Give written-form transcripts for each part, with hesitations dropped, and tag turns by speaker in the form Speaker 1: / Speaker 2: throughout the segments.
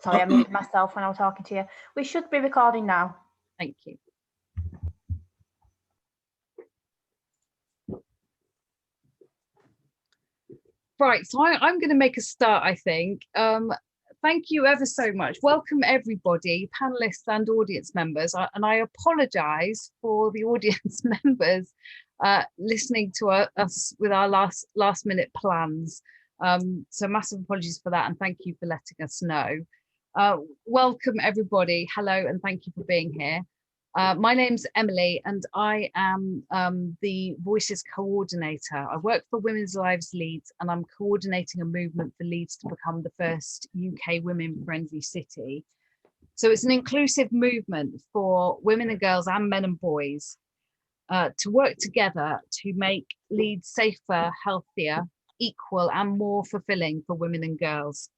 Speaker 1: Sorry, I muted myself when I was talking to you. We should be recording now.
Speaker 2: Thank you. Right, so I'm going to make a start, I think. Thank you ever so much. Welcome everybody, panelists and audience members. And I apologise for the audience members listening to us with our last minute plans. So massive apologies for that, and thank you for letting us know. Welcome everybody, hello, and thank you for being here. My name's Emily and I am the Voices Coordinator. I work for Women's Lives Leeds and I'm coordinating a movement for Leeds to become the first UK women-friendly city. So it's an inclusive movement for women and girls and men and boys to work together to make Leeds safer, healthier, equal and more fulfilling for women and girls.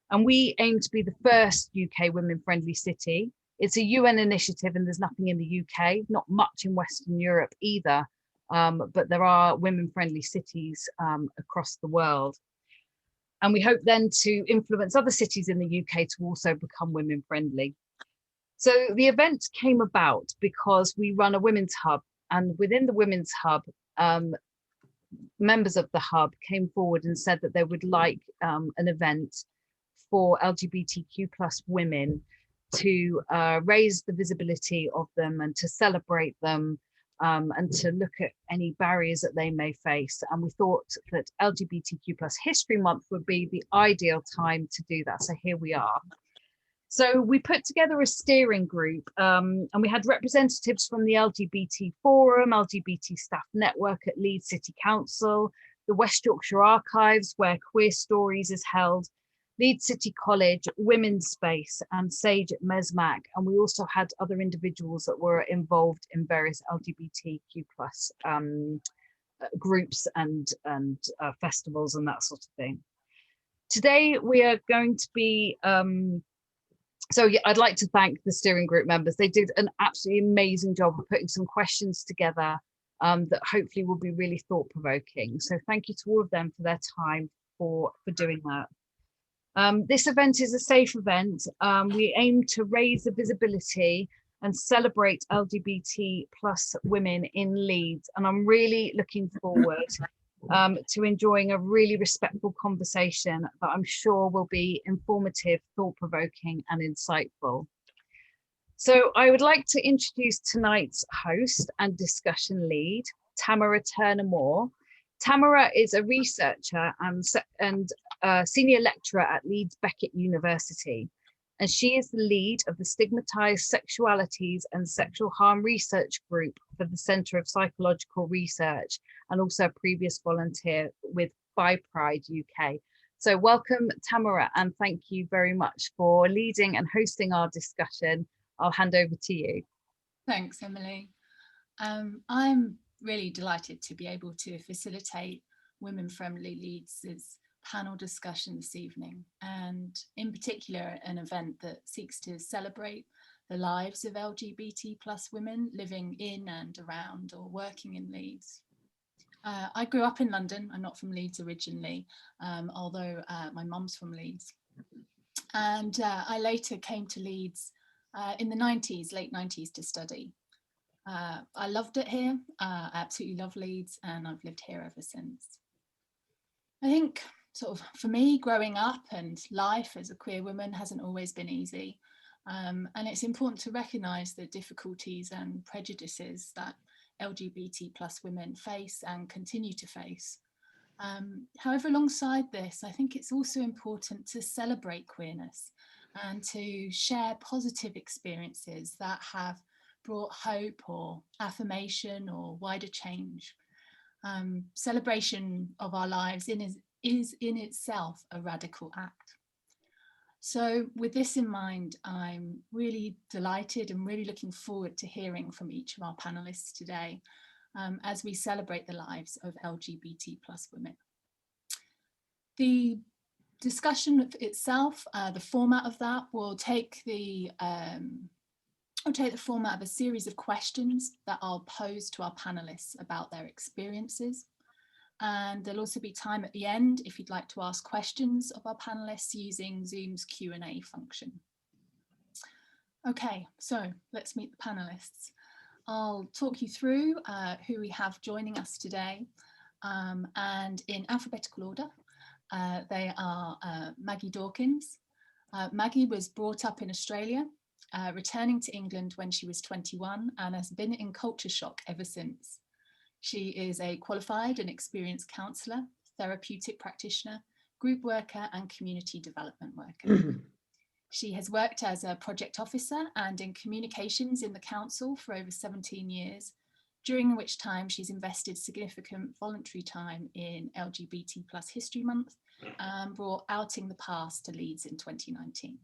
Speaker 2: And we aim to be the first UK women-friendly city. It's a UN initiative and there's nothing in the UK, not much in Western Europe either, but there are women-friendly cities across the world. And we hope then to influence other cities in the UK to also become women-friendly. So the event came about because we run a women's hub, and within the women's hub, members of the hub came forward and said that they would like an event for LGBTQ+ women to raise the visibility of them and to celebrate them and to look at any barriers that they may face. And we thought that LGBTQ+ History Month would be the ideal time to do that. So here we are. So we put together a steering group and we had representatives from the LGBT Forum, LGBT Staff Network at Leeds City Council, the West Yorkshire Archives where Queer Stories is held, Leeds City College, Women's Space and Sage at MESMAC. And we also had other individuals that were involved in various LGBTQ+ groups and festivals and that sort of thing. Today we are going to be, so yeah, I'd like to thank the steering group members. They did an absolutely amazing job of putting some questions together that hopefully will be really thought-provoking. So thank you to all of them for their time for doing that. This event is a safe event. We aim to raise the visibility and celebrate LGBT+ women in Leeds. And I'm really looking forward to enjoying a really respectful conversation that I'm sure will be informative, thought-provoking and insightful. So I would like to introduce tonight's host and discussion lead, Tamara Turner-Moore. Tamara is a researcher and senior lecturer at Leeds Beckett University, and she is the lead of the Stigmatized Sexualities and Sexual Harm Research Group for the Centre of Psychological Research, and also a previous volunteer with Bi Pride UK. So welcome, Tamara, and thank you very much for leading and hosting our discussion. I'll hand over to you.
Speaker 3: Thanks, Emily. I'm really delighted to be able to facilitate Women Friendly Leeds' panel discussion this evening, and in particular an event that seeks to celebrate the lives of LGBT+ women living in and around or working in Leeds. I grew up in London. I'm not from Leeds originally, although my mum's from Leeds. And I later came to Leeds in the 90s, late 90s, to study. I loved it here. I absolutely love Leeds, and I've lived here ever since. I think sort of for me, growing up and life as a queer woman hasn't always been easy. And it's important to recognise the difficulties and prejudices that LGBT+ women face and continue to face. However, alongside this, I think it's also important to celebrate queerness and to share positive experiences that have brought hope or affirmation or wider change. Celebration of our lives is in itself a radical act. So with this in mind, I'm really delighted and really looking forward to hearing from each of our panelists today as we celebrate the lives of LGBT+ women. The discussion itself, the format of that will take the format of a series of questions that I'll pose to our panelists about their experiences. And there'll also be time at the end if you'd like to ask questions of our panelists using Zoom's Q&A function. Okay, so let's meet the panelists. I'll talk you through who we have joining us today, and in alphabetical order. They are Maggie Dawkins. Maggie was brought up in Australia, returning to England when she was 21 and has been in culture shock ever since. She is a qualified and experienced counsellor, therapeutic practitioner, group worker and community development worker. She has worked as a project officer and in communications in the council for over 17 years, during which time she's invested significant voluntary time in LGBT History Month and brought Outing the Past to Leeds in 2019.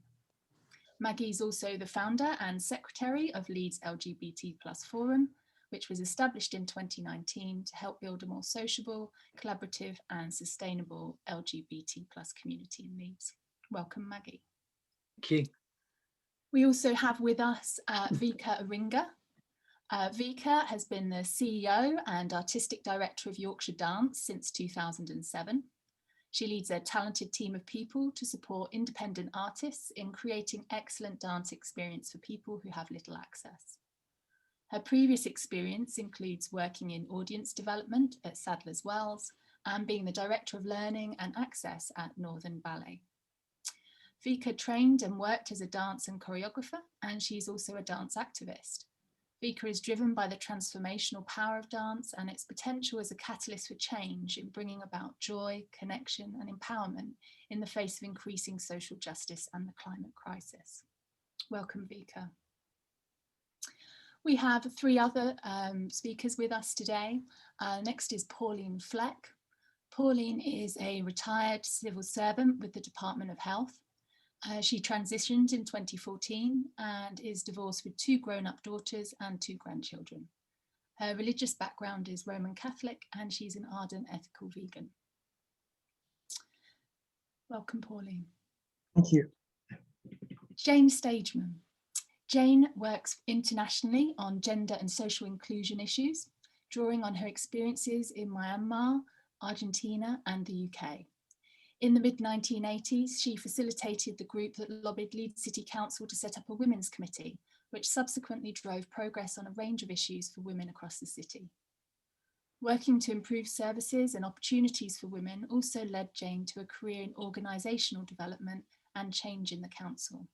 Speaker 3: Maggie's also the founder and secretary of Leeds LGBT Forum, which was established in 2019 to help build a more sociable, collaborative and sustainable LGBT community in Leeds. Welcome, Maggie.
Speaker 4: Thank you.
Speaker 3: We also have with us Vika Aringa. Vika has been the CEO and Artistic Director of Yorkshire Dance since 2007. She leads a talented team of people to support independent artists in creating excellent dance experience for people who have little access. Her previous experience includes working in audience development at Sadler's Wells and being the Director of Learning and Access at Northern Ballet. Vika trained and worked as a dance and choreographer, and she's also a dance activist. Vika is driven by the transformational power of dance and its potential as a catalyst for change in bringing about joy, connection and empowerment in the face of increasing social justice and the climate crisis. Welcome, Vika. We have three other speakers with us today. Next is Pauline Fleck. Pauline is a retired civil servant with the Department of Health. She transitioned in 2014 and is divorced with 2 grown-up daughters and 2 grandchildren. Her religious background is Roman Catholic and she's an ardent ethical vegan. Welcome, Pauline.
Speaker 4: Thank you.
Speaker 3: Jane Stageman. Jane works internationally on gender and social inclusion issues, drawing on her experiences in Myanmar, Argentina and the UK. In the mid-1980s, she facilitated the group that lobbied Leeds City Council to set up a women's committee, which subsequently drove progress on a range of issues for women across the city. Working to improve services and opportunities for women also led Jane to a career in organisational development and change in the council.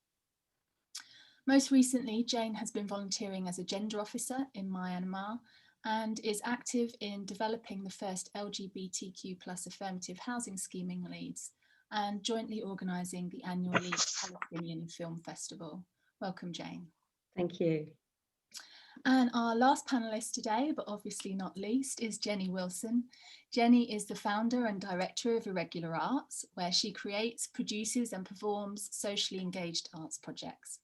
Speaker 3: Most recently, Jane has been volunteering as a gender officer in Myanmar and is active in developing the first LGBTQ+ affirmative housing scheme in Leeds and jointly organising the annual Leeds Palestinian Film Festival. Welcome, Jane.
Speaker 5: Thank you.
Speaker 3: And our last panellist today, but obviously not least, is Jenny Wilson. Jenny is the founder and director of Irregular Arts, where she creates, produces and performs socially engaged arts projects.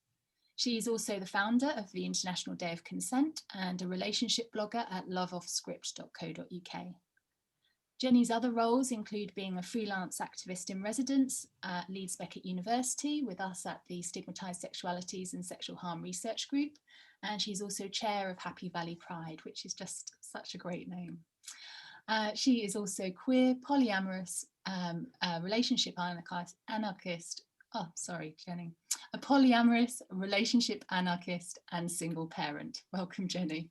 Speaker 3: She is also the founder of the International Day of Consent and a relationship blogger at loveoffscript.co.uk. Jenny's other roles include being a freelance activist in residence at Leeds Beckett University with us at the Stigmatised Sexualities and Sexual Harm Research Group. And she's also chair of Happy Valley Pride, which is just such a great name. She is also queer, polyamorous, relationship anarchist. Oh, sorry, Jenny. A polyamorous, relationship anarchist and single parent. Welcome, Jenny.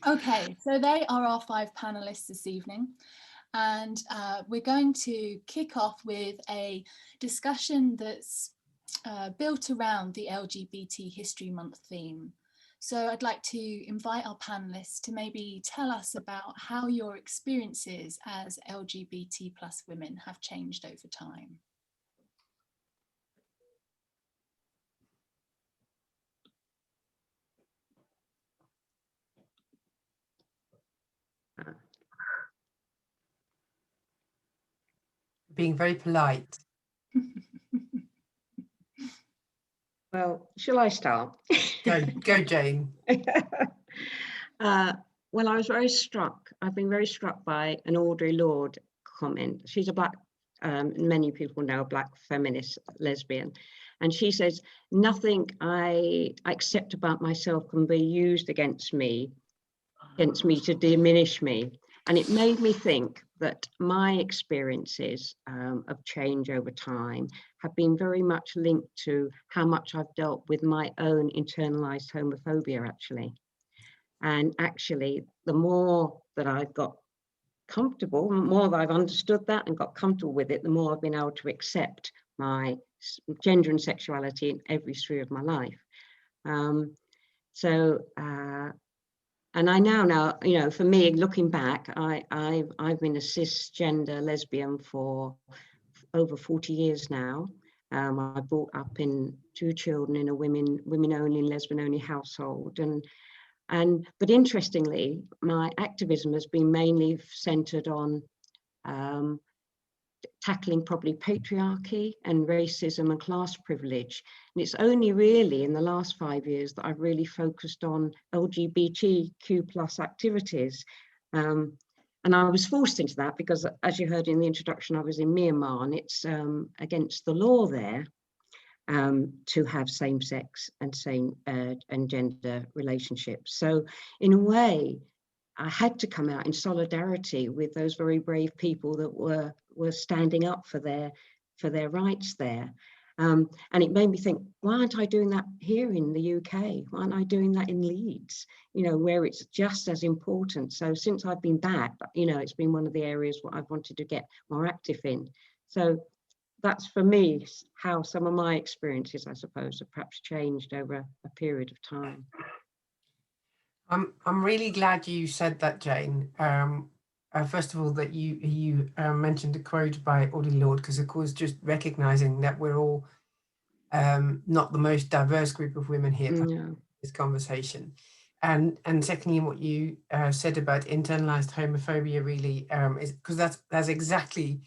Speaker 3: Okay, so they are our 5 panelists this evening. And we're going to kick off with a discussion that's built around the LGBT History Month theme. So I'd like to invite our panelists to maybe tell us about how your experiences as LGBT+ women have changed over time.
Speaker 4: Being very polite.
Speaker 5: Well, shall I start?
Speaker 4: Go, Jane.
Speaker 5: Well, I was very struck. I've been very struck by an Audre Lorde comment. She's a black, many people know, a black feminist lesbian. And she says, nothing I accept about myself can be used against me against me to diminish me. And it made me think that my experiences of change over time have been very much linked to how much I've dealt with my own internalized homophobia, actually. And actually, the more that I've got comfortable, the more that I've understood that and got comfortable with it, the more I've been able to accept my gender and sexuality in every sphere of my life. And I now, you know, for me, looking back, I've been a cisgender lesbian for over 40 years now. I brought up in 2 children in a women-only, lesbian-only household, but interestingly, my activism has been mainly centered on tackling probably patriarchy and racism and class privilege. And it's only really in the last 5 years that I've really focused on LGBTQ plus activities. And I was forced into that because, as you heard in the introduction, I was in Myanmar, and it's against the law there to have same-sex and gender relationships. So in a way, I had to come out in solidarity with those very brave people that were standing up for their rights there. And it made me think, why aren't I doing that here in the UK? Why aren't I doing that in Leeds, you know, where it's just as important? So since I've been back, you know, it's been one of the areas what I've wanted to get more active in. So that's, for me, how some of my experiences, I suppose, have perhaps changed over a period of time.
Speaker 4: I'm really glad you said that, Jane. First of all, that you mentioned a quote by Audre Lorde, because of course, just recognizing that we're all not the most diverse group of women here for this conversation. And secondly, what you said about internalized homophobia really is, because that's exactly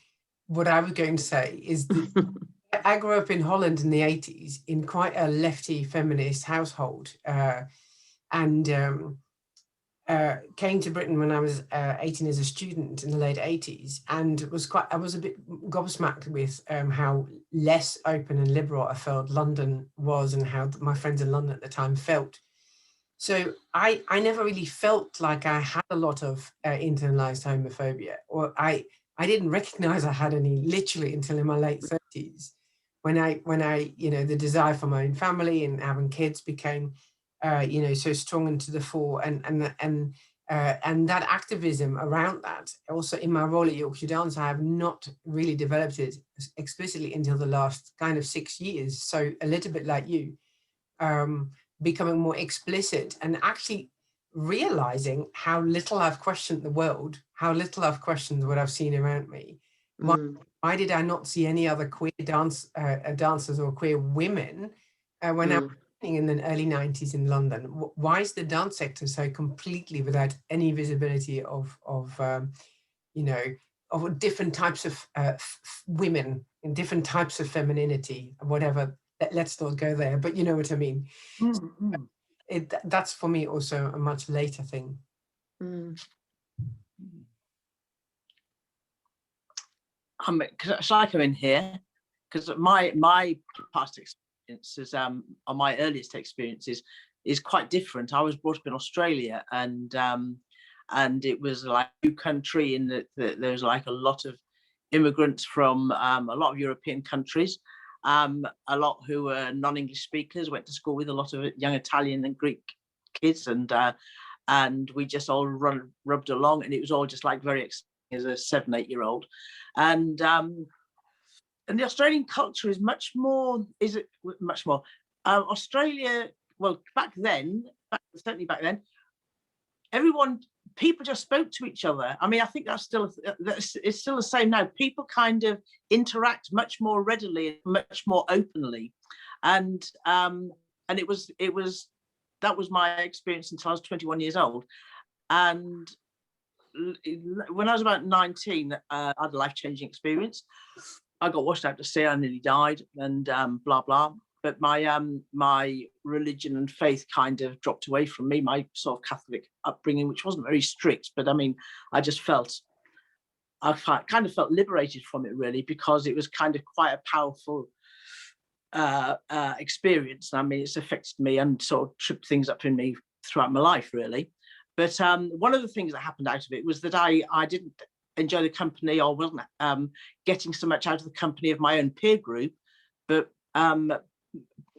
Speaker 4: what I was going to say, is that I grew up in Holland in the 80s in quite a lefty feminist household, and came to Britain when I was 18 as a student in the late 80s, and I was a bit gobsmacked with how less open and liberal I felt London was, and how my friends in London at the time felt. So I never really felt like I had a lot of internalized homophobia, or I didn't recognize I had any literally until in my late 30s, when I you know, the desire for my own family and having kids became you know, so strong and to the fore, and that activism around that. Also in my role at Yorkshire Dance, I have not really developed it explicitly until the last kind of 6 years. So a little bit like you, becoming more explicit and actually realizing how little I've questioned the world, how little I've questioned what I've seen around me. Why did I not see any other queer dancers or queer women when I was in the early 90s in London? Why is the dance sector so completely without any visibility of you know, of different types of women and different types of femininity, whatever? Let's not go there, but you know what I mean. That's for me also a much later thing.
Speaker 6: Shall I come in here? Because my past experiences, or my earliest experiences, is quite different. I was brought up in Australia, and it was like a new country in that there's like a lot of immigrants from a lot of European countries, a lot who were non-English speakers, went to school with a lot of young Italian and Greek kids, and we just all rubbed along, and it was all just like very exciting as a 7-8 year old. And the Australian culture is much more, Australia, well, certainly back then, people just spoke to each other. I mean, I think it's still the same now. People kind of interact much more readily, much more openly. And that was my experience until I was 21 years old. And when I was about 19, I had a life-changing experience. I got washed out to sea, I nearly died, and blah, blah. But my religion and faith kind of dropped away from me, my sort of Catholic upbringing, which wasn't very strict. But I mean, I kind of felt liberated from it, really, because it was kind of quite a powerful experience. I mean, it's affected me and sort of tripped things up in me throughout my life, really. But one of the things that happened out of it was that I didn't enjoy the company, or wasn't getting so much out of the company of my own peer group, but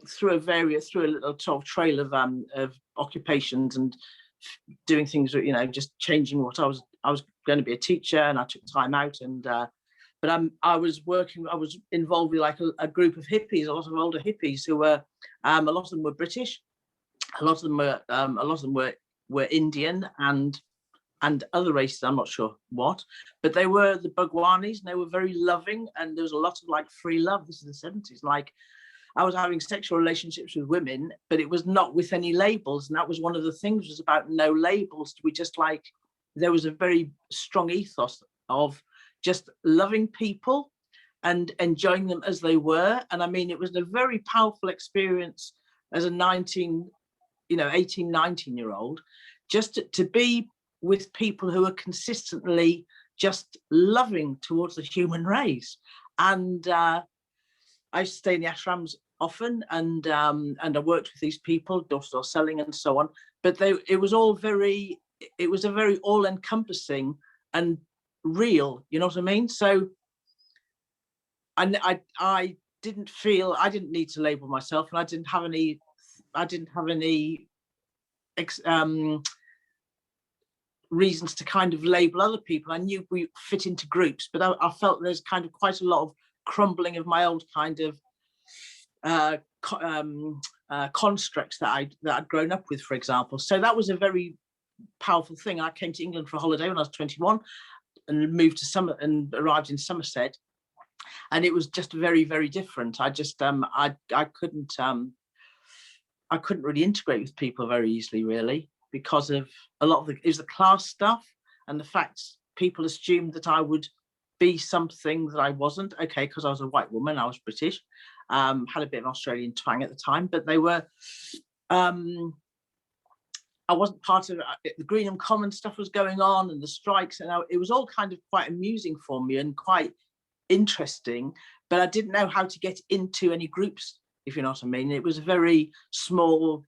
Speaker 6: through a little sort of trail of occupations and doing things, you know, just changing what I was going to be a teacher, and I took time out, and but I was involved with like a group of hippies, a lot of older hippies who were a lot of them were British, a lot of them were Indian and other races, I'm not sure what, but they were the Bhagwanis, and they were very loving, and there was a lot of like free love. This is the 70s. Like, I was having sexual relationships with women, but it was not with any labels, and that was one of the things, was about no labels. We just like, there was a very strong ethos of just loving people and enjoying them as they were. And I mean, it was a very powerful experience as a 18, 19-year-old, just to be with people who are consistently just loving towards the human race. And I used to stay in the ashrams often, and I worked with these people, door-to-door selling and so on. But it was a very all-encompassing and real, you know what I mean? So, and I didn't need to label myself, and I didn't have any reasons to kind of label other people. I knew we fit into groups, but I felt there's kind of quite a lot of crumbling of my old kind of constructs that I'd grown up with, for example. So that was a very powerful thing. I came to England for a holiday when I was 21 and arrived in Somerset, and it was just very, very different. I just I couldn't really integrate with people very easily, really, because of a lot of it was the class stuff, and the fact people assumed that I would be something that I wasn't. Okay, because I was a white woman, I was British, had a bit of Australian twang at the time, but they were I wasn't part of it. The Greenham Commons stuff was going on, and the strikes, and it was all kind of quite amusing for me and quite interesting, but I didn't know how to get into any groups, if you know what I mean. It was a very small,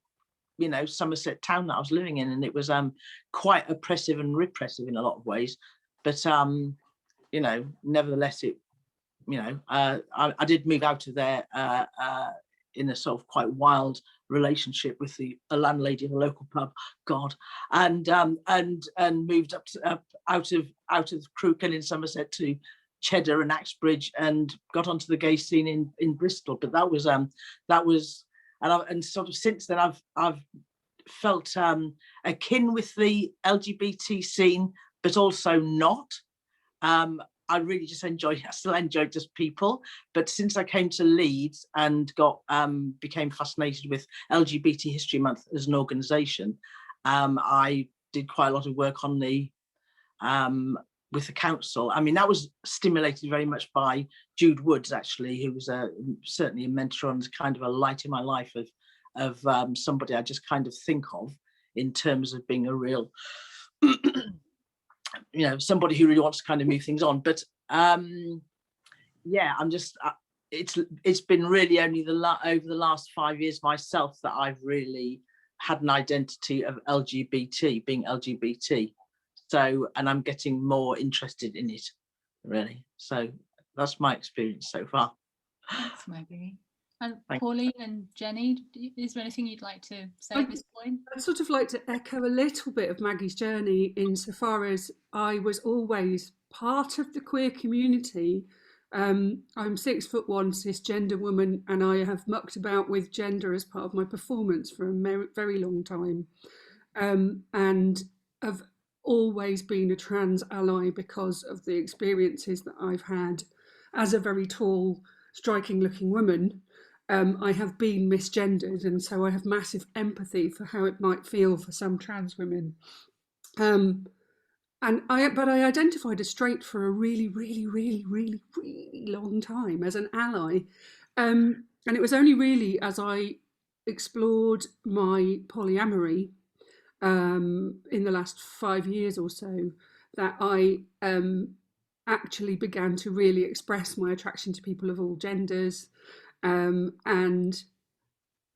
Speaker 6: Somerset town that I was living in, and it was quite oppressive and repressive in a lot of ways. But nevertheless, I did move out of there in a sort of quite wild relationship with a landlady of a local pub, God, and moved out of Crewkiln in Somerset to Cheddar and Axbridge, and got onto the gay scene in Bristol. But that was and sort of since then I've felt akin with the LGBT scene, but also not. I really just still enjoy just people. But since I came to Leeds and became fascinated with LGBT History Month as an organisation, I did quite a lot of work on with the council. I mean, that was stimulated very much by Jude Woods, actually, who was certainly a mentor and kind of a light in my life of somebody I just kind of think of in terms of being a real somebody who really wants to kind of move things on. But I'm just it's been really only over the last 5 years myself that I've really had an identity of LGBT, being LGBT. So, and I'm getting more interested in it, really. So that's my experience so far.
Speaker 3: Thanks, Maggie. And Pauline and Jenny, is there anything you'd like to say at this point?
Speaker 7: I'd sort of like to echo a little bit of Maggie's journey, insofar as I was always part of the queer community. I'm 6'1", cisgender woman, and I have mucked about with gender as part of my performance for a very long time, and have always been a trans ally because of the experiences that I've had as a very tall, striking-looking woman. I have been misgendered, and so I have massive empathy for how it might feel for some trans women. But I identified as straight for a really, really, really, really, really long time as an ally. And it was only really as I explored my polyamory in the last 5 years or so that I actually began to really express my attraction to people of all genders. And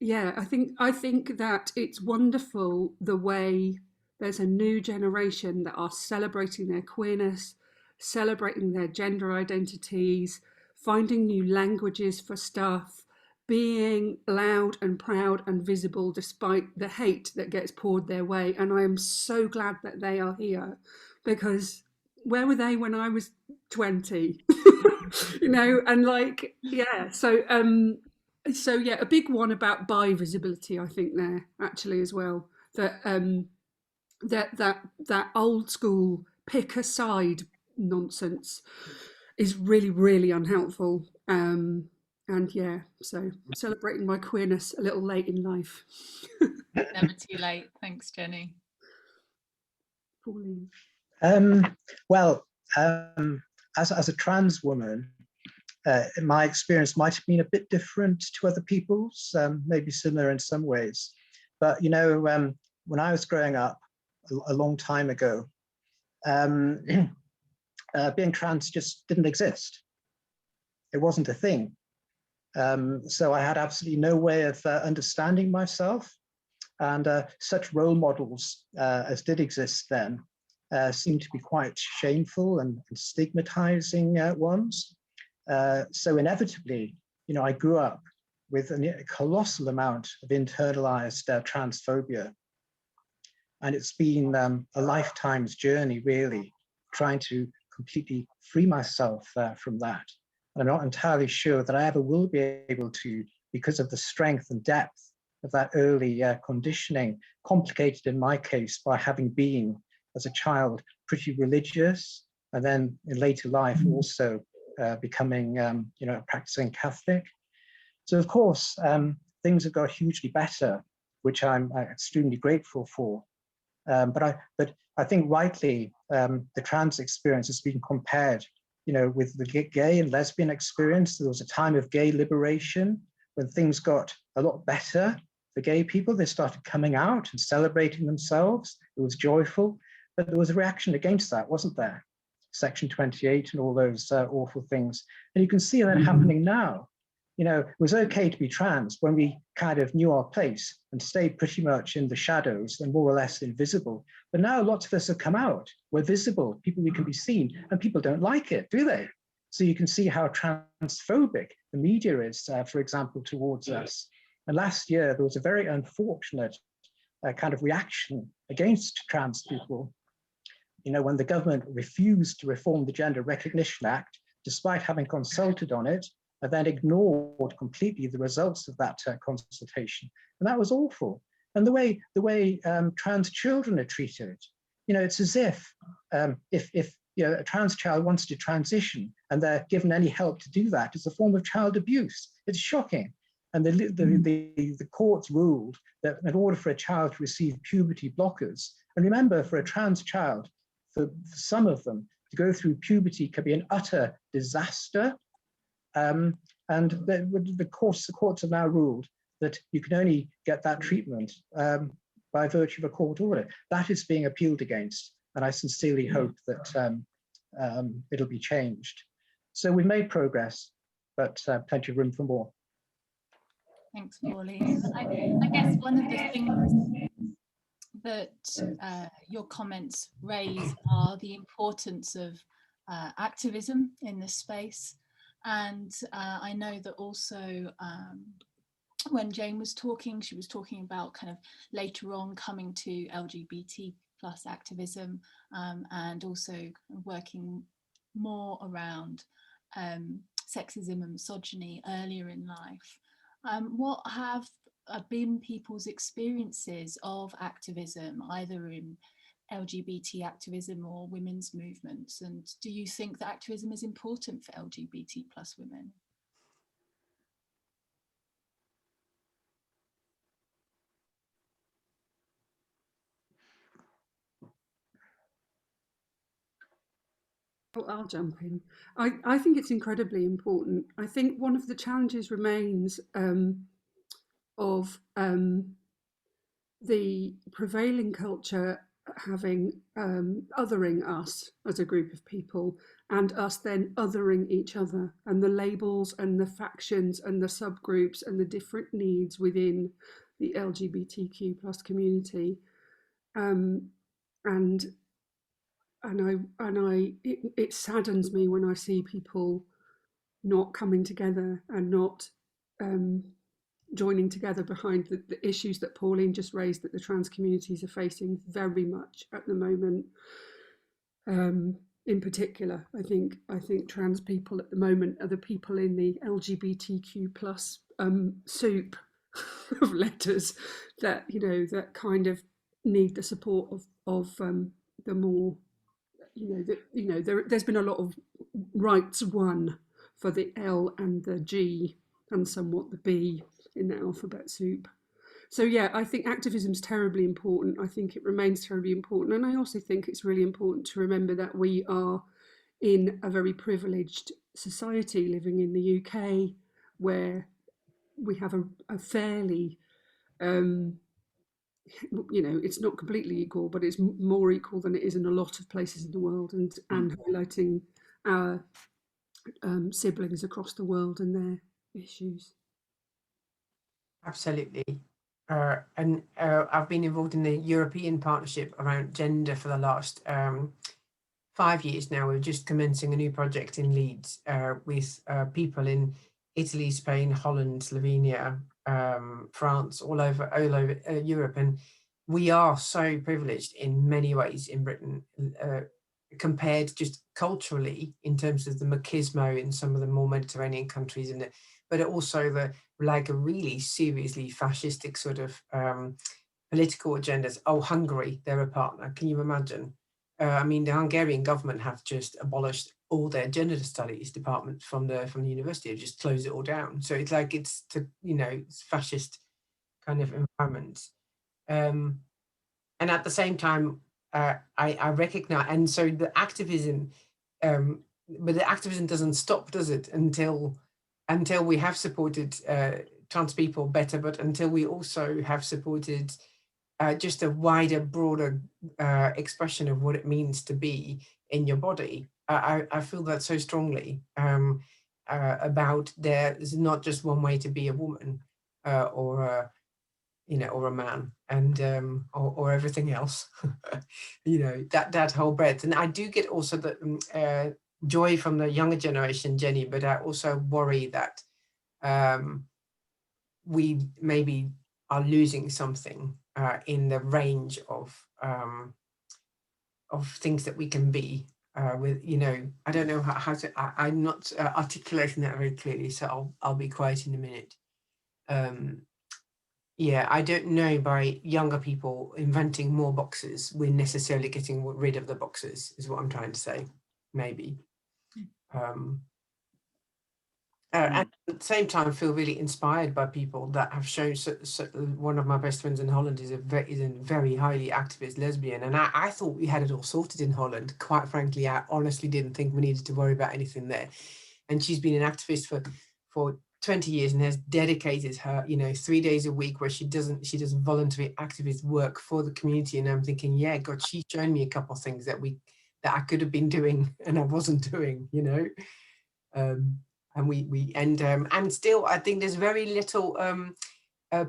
Speaker 7: yeah, I think that it's wonderful the way there's a new generation that are celebrating their queerness, celebrating their gender identities, finding new languages for stuff, being loud and proud and visible despite the hate that gets poured their way. And I am so glad that they are here, because where were they when I was 20? You know, and like, yeah, so yeah, a big one about bi visibility, I think, there actually as well, that that old school pick a side nonsense is really, really unhelpful. And yeah, so celebrating my queerness a little late in life.
Speaker 3: Never too late. Thanks, Jenny.
Speaker 7: Pauline.
Speaker 8: Well, as a trans woman, my experience might have been a bit different to other people's, maybe similar in some ways. But, you know, when I was growing up a long time ago, being trans just didn't exist. It wasn't a thing. So I had absolutely no way of understanding myself. And such role models as did exist then seemed to be quite shameful and stigmatizing ones. So inevitably, you know, I grew up with a colossal amount of internalized transphobia. And it's been a lifetime's journey, really, trying to completely free myself from that. And I'm not entirely sure that I ever will be able to, because of the strength and depth of that early conditioning, complicated in my case by having been, as a child, pretty religious, and then in later life also becoming, you know, a practicing Catholic. So of course, things have got hugely better, which I'm extremely grateful for. But I think rightly, the trans experience has been compared, you know, with the gay and lesbian experience. There was a time of gay liberation when things got a lot better for gay people. They started coming out and celebrating themselves. It was joyful, but there was a reaction against that, wasn't there? Section 28 and all those awful things. And you can see that happening now. You know, it was okay to be trans when we kind of knew our place and stayed pretty much in the shadows and more or less invisible. But now lots of us have come out. We're visible, people, we can be seen, and people don't like it, do they? So you can see how transphobic the media is, for example, towards us. And last year, there was a very unfortunate kind of reaction against trans people. You know, when the government refused to reform the Gender Recognition Act, despite having consulted on it, and then ignored completely the results of that consultation. And that was awful. And the way trans children are treated, you know, it's as if you know, a trans child wants to transition and they're given any help to do that, it's a form of child abuse. It's shocking. And the courts ruled that in order for a child to receive puberty blockers, and remember, for a trans child, for some of them, to go through puberty can be an utter disaster. And the courts have now ruled that you can only get that treatment by virtue of a court order. That is being appealed against, and I sincerely hope that it'll be changed. So we've made progress, but plenty of room for more.
Speaker 3: Thanks, Pauline. I guess one of the things that your comments raise are the importance of activism in this space. And I know that also when Jane was talking, she was talking about kind of later on coming to LGBT plus activism and also working more around sexism and misogyny earlier in life. What have been people's experiences of activism, either in LGBT activism or women's movements? And do you think that activism is important for LGBT plus women?
Speaker 7: I'll jump in. I think it's incredibly important. I think one of the challenges remains of the prevailing culture having othering us as a group of people, and us then othering each other, and the labels and the factions and the subgroups and the different needs within the LGBTQ plus community. and it saddens me when I see people not coming together and not joining together behind the issues that Pauline just raised, that the trans communities are facing very much at the moment. In particular, I think trans people at the moment are the people in the LGBTQ plus soup of letters that, you know, that kind of need the support of the more, there's been a lot of rights won for the L and the G and somewhat the B in the alphabet soup. So yeah, I think activism is terribly important. I think it remains terribly important. And I also think it's really important to remember that we are in a very privileged society living in the UK, where we have a fairly, it's not completely equal, but it's more equal than it is in a lot of places in the world, and highlighting our siblings across the world and their issues.
Speaker 4: Absolutely. And I've been involved in the European partnership around gender for the last 5 years now. We're just commencing a new project in Leeds with people in Italy, Spain, Holland, Slovenia, France, all over Europe. And we are so privileged in many ways in Britain, compared just culturally in terms of the machismo in some of the more Mediterranean countries, but also the like a really seriously fascistic sort of political agendas. Oh, Hungary, they're a partner. Can you imagine? I mean, the Hungarian government have just abolished all their gender studies departments from the university. They just closed it all down. So it's like it's fascist kind of environment. And at the same time, I recognize, and so the activism, but the activism doesn't stop, does it? Until we have supported trans people better, but until we also have supported just a wider, broader expression of what it means to be in your body. I feel that so strongly about there's not just one way to be a woman or a man, and or everything else. that whole breadth. And I do get also the joy from the younger generation, Jenny, but I also worry that we maybe are losing something in the range of things that we can be with, I don't know how to, I'm not articulating that very clearly, so I'll be quiet in a minute. Yeah, I don't know, by younger people inventing more boxes, we're necessarily getting rid of the boxes, is what I'm trying to say, maybe. And at the same time, feel really inspired by people that have shown. One of my best friends in Holland is a very highly activist lesbian, and I thought we had it all sorted in Holland. Quite frankly, I honestly didn't think we needed to worry about anything there. And she's been an activist for 20 years and has dedicated her, 3 days a week where she does voluntary activist work for the community. And I'm thinking, yeah, God, she's shown me a couple of things that I could have been doing and I wasn't doing, and still, I think there's very little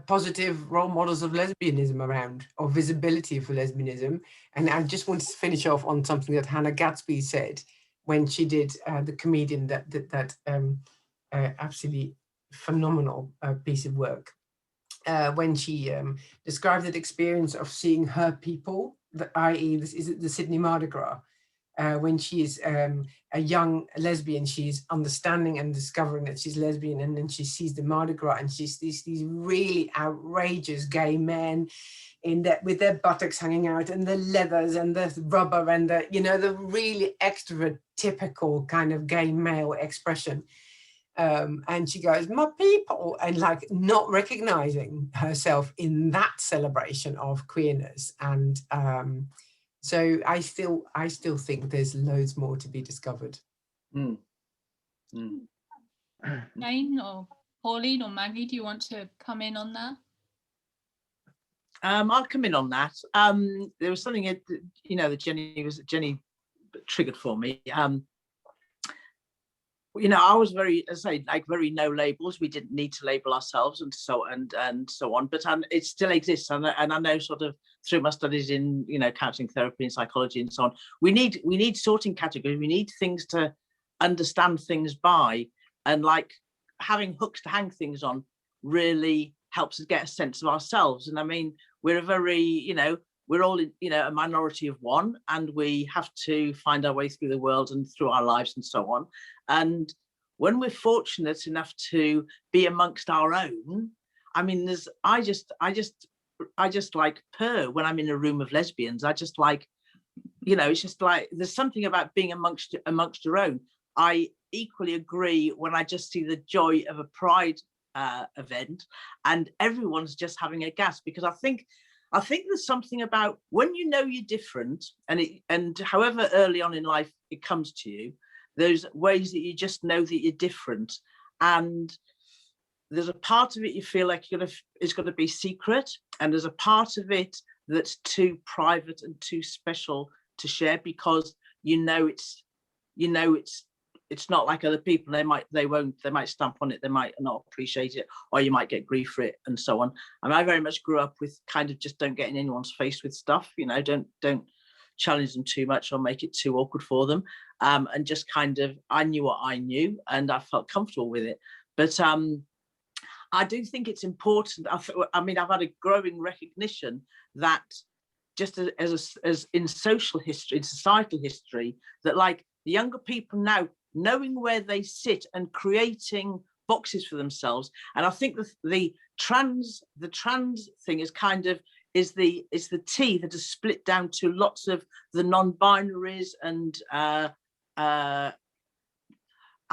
Speaker 4: positive role models of lesbianism around, or visibility for lesbianism. And I just wanted to finish off on something that Hannah Gadsby said when she did the comedian that absolutely phenomenal piece of work, when she described that experience of seeing her people, i.e. this is the Sydney Mardi Gras. When she is a young lesbian, she's understanding and discovering that she's lesbian, and then she sees the Mardi Gras and she sees these really outrageous gay men with their buttocks hanging out and the leathers and the rubber and the really extrovert, typical kind of gay male expression. And she goes, my people, and like not recognizing herself in that celebration of queerness. And so I still think there's loads more to be discovered.
Speaker 3: Jane or Pauline or Maggie, do you want to come in on that?
Speaker 6: I'll come in on that. There was something that Jenny triggered for me. you know, I was very, as I say, like very no labels. We didn't need to label ourselves and so on. But it still exists, and I know sort of through my studies in, you know, counselling therapy and psychology and so on, we need sorting categories. We need things to understand things by, and like having hooks to hang things on really helps us get a sense of ourselves. And I mean, we're a very, you know, we're all, you know, a minority of one, and we have to find our way through the world and through our lives and so on. And when we're fortunate enough to be amongst our own, I mean, I just like purr when I'm in a room of lesbians. I just like, you know, it's just like, there's something about being amongst your own. I equally agree when I just see the joy of a pride event and everyone's just having a gas, because I think there's something about when you know you're different, and however early on in life it comes to you, there's ways that you just know that you're different, and there's a part of it you feel like it's going to be secret, and there's a part of it that's too private and too special to share, because you know it's not like other people. They might stamp on it, they might not appreciate it, or you might get grief for it and so on. I mean, I very much grew up with kind of just don't get in anyone's face with stuff, you know, don't challenge them too much or make it too awkward for them, and just kind of, I knew what I knew and I felt comfortable with it. But I do think it's important. I mean, I've had a growing recognition that just as in social history, in societal history, that like the younger people now, knowing where they sit and creating boxes for themselves. And I think the trans thing is kind of is the T that is split down to lots of the non-binaries and I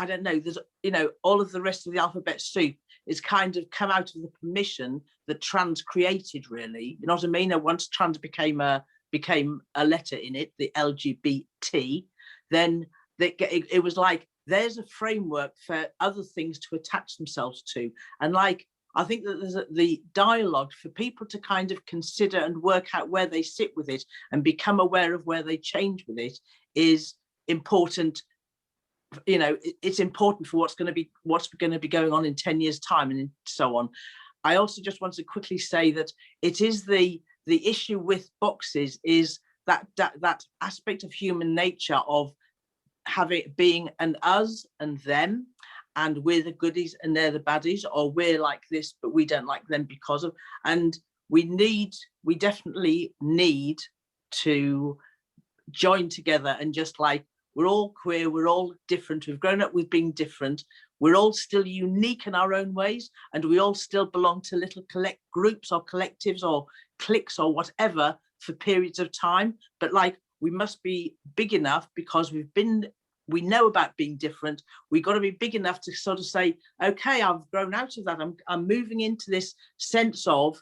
Speaker 6: don't know, there's, you know, all of the rest of the alphabet soup is kind of come out of the permission that trans created, really. You know what I mean? And once trans became a letter in it, the LGBT, then it was like, there's a framework for other things to attach themselves to. And like, I think that there's the dialogue for people to kind of consider and work out where they sit with it and become aware of where they change with it is important. You know, it's important for what's going to be going on in 10 years time and so on. I also just want to quickly say that it is the issue with boxes is that aspect of human nature of being an us and them, and we're the goodies and they're the baddies, or we're like this but we don't like them because of, and we definitely need to join together and just like, we're all queer, we're all different, we've grown up with being different, we're all still unique in our own ways, and we all still belong to little groups or collectives or cliques or whatever for periods of time. But like, we must be big enough, because we know about being different. We've got to be big enough to sort of say, okay, I've grown out of that. I'm moving into this sense of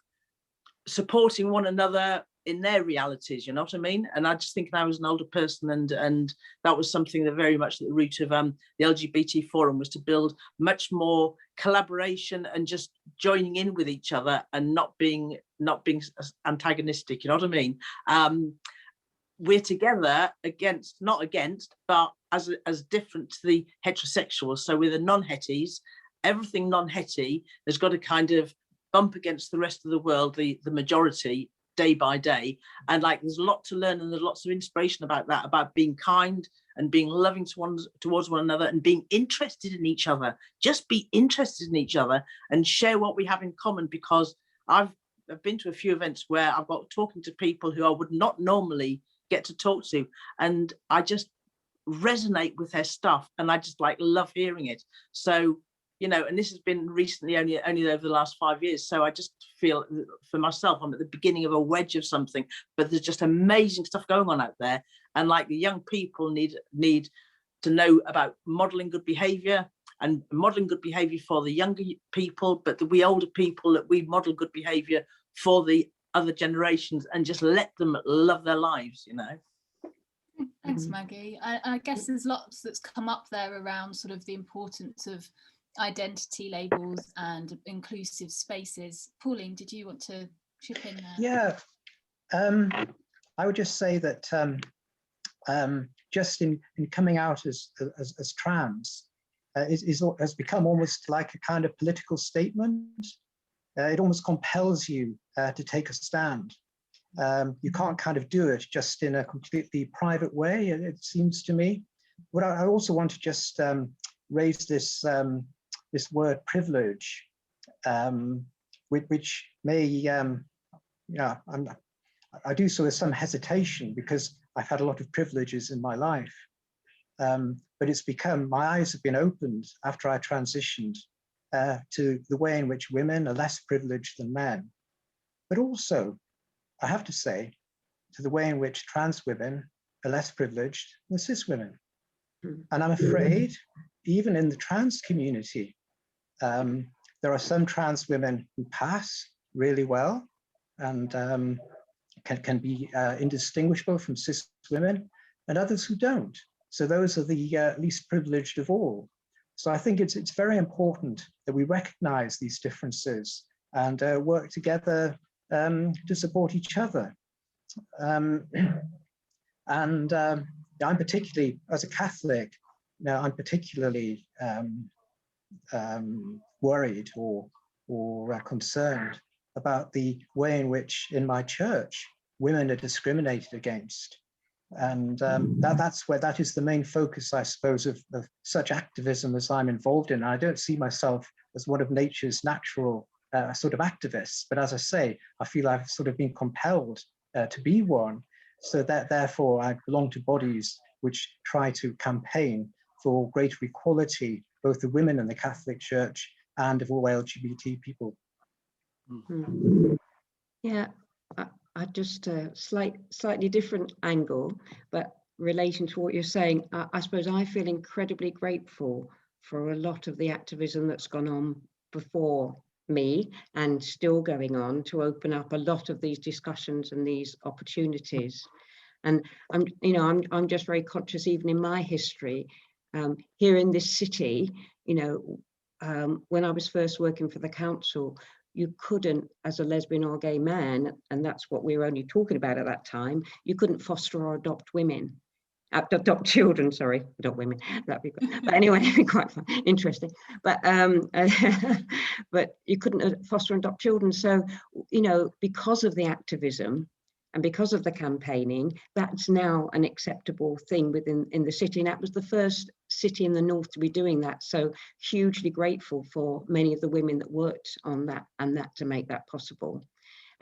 Speaker 6: supporting one another in their realities, you know what I mean? And I just think I was an older person, and that was something that very much at the root of the LGBT forum was to build much more collaboration and just joining in with each other and not being antagonistic, you know what I mean? We're together not against, but as different to the heterosexuals. So with the non-heties, everything non-hetty has got to kind of bump against the rest of the world, the majority, day by day. And like, there's a lot to learn, and there's lots of inspiration about that, about being kind and being loving towards one another and being interested in each other. Just be interested in each other and share what we have in common, because I've been to a few events where I've got talking to people who I would not normally get to talk to, and I just resonate with their stuff, and I just like love hearing it. So, you know, and this has been recently, only over the last 5 years. So I just feel for myself, I'm at the beginning of a wedge of something, but there's just amazing stuff going on out there. And like, the young people need to know about modeling good behavior, and modeling good behavior for the younger people, but we older people, that we model good behavior for the other generations, and just let them love their lives, you know.
Speaker 3: Thanks, Maggie. I guess there's lots that's come up there around sort of the importance of identity labels and inclusive spaces. Pauline, did you want to chip in there?
Speaker 8: Yeah, I would just say that just in coming out as trans, has become almost like a kind of political statement. It almost compels you to take a stand. You can't kind of do it just in a completely private way, it seems to me. But I also want to just raise this this word privilege, which may, yeah, I do so with some hesitation because I've had a lot of privileges in my life. But it's become, my eyes have been opened after I transitioned to the way in which women are less privileged than men. But also, I have to say, to the way in which trans women are less privileged than cis women. And I'm afraid, even in the trans community, there are some trans women who pass really well and can be indistinguishable from cis women, and others who don't. So those are the least privileged of all. So I think it's very important that we recognize these differences and work together to support each other. And I'm particularly, as a Catholic, I'm particularly worried or concerned about the way in which in my church women are discriminated against. And that is the main focus, I suppose, of such activism as I'm involved in. I don't see myself as one of nature's natural sort of activists, but as I say, I feel I've sort of been compelled to be one. So that therefore I belong to bodies which try to campaign for greater equality, both of women in the Catholic Church and of all LGBT people.
Speaker 5: Yeah, I just slightly different angle, but relating to what you're saying, I suppose I feel incredibly grateful for a lot of the activism that's gone on before me and still going on to open up a lot of these discussions and these opportunities. And I'm just very conscious, even in my history, here in this city, when I was first working for the council, you couldn't, as a lesbian or gay man, and that's what we were only talking about at that time, you couldn't foster or adopt women. Adopt children, sorry, adopt women. That'd be good. But anyway, it'd be quite fun, interesting. But but you couldn't foster and adopt children. So, because of the activism and because of the campaigning, that's now an acceptable thing in the city. And that was the first city in the north to be doing that. So hugely grateful for many of the women that worked on that and that to make that possible.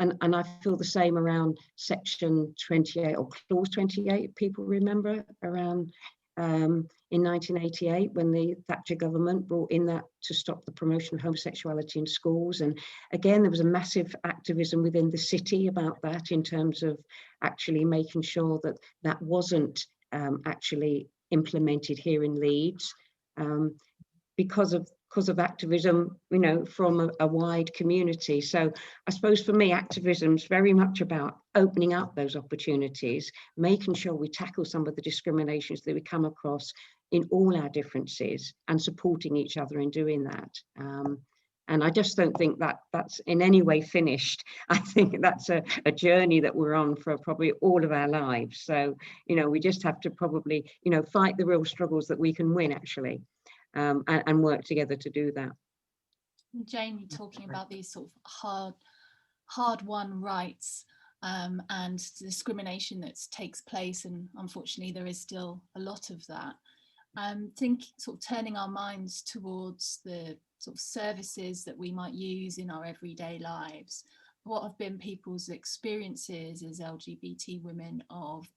Speaker 5: And I feel the same around section 28 or clause 28, if people remember, around in 1988 when the Thatcher government brought in that to stop the promotion of homosexuality in schools. And again, there was a massive activism within the city about that in terms of actually making sure that that wasn't actually implemented here in Leeds because of activism, from a wide community. So I suppose for me, activism is very much about opening up those opportunities, making sure we tackle some of the discriminations that we come across in all our differences and supporting each other in doing that. And I just don't think that that's in any way finished. I think that's a journey that we're on for probably all of our lives. So, we just have to probably, fight the real struggles that we can win, actually. And work together to do that.
Speaker 3: Jamie, talking about these sort of hard-won rights and discrimination that takes place, and unfortunately there is still a lot of that. Think sort of turning our minds towards the sort of services that we might use in our everyday lives. What have been people's experiences as LGBT women of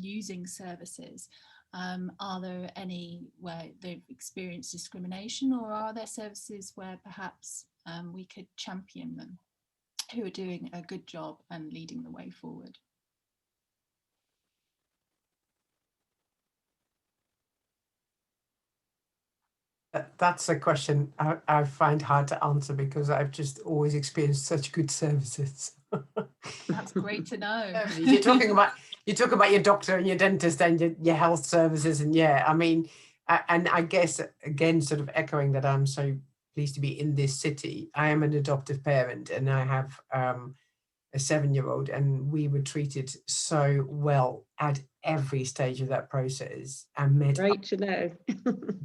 Speaker 3: using services? Are there any where they've experienced discrimination, or are there services where perhaps we could champion them, who are doing a good job and leading the way forward?
Speaker 4: That's a question I find hard to answer because I've just always experienced such good services.
Speaker 3: That's great to know.
Speaker 4: You're talking about your doctor and your dentist and your health services, and and I guess again, sort of echoing that, I'm so pleased to be in this city. I am an adoptive parent, and I have a 7-year-old, and we were treated so well at every stage of that process, and met
Speaker 5: Great to know.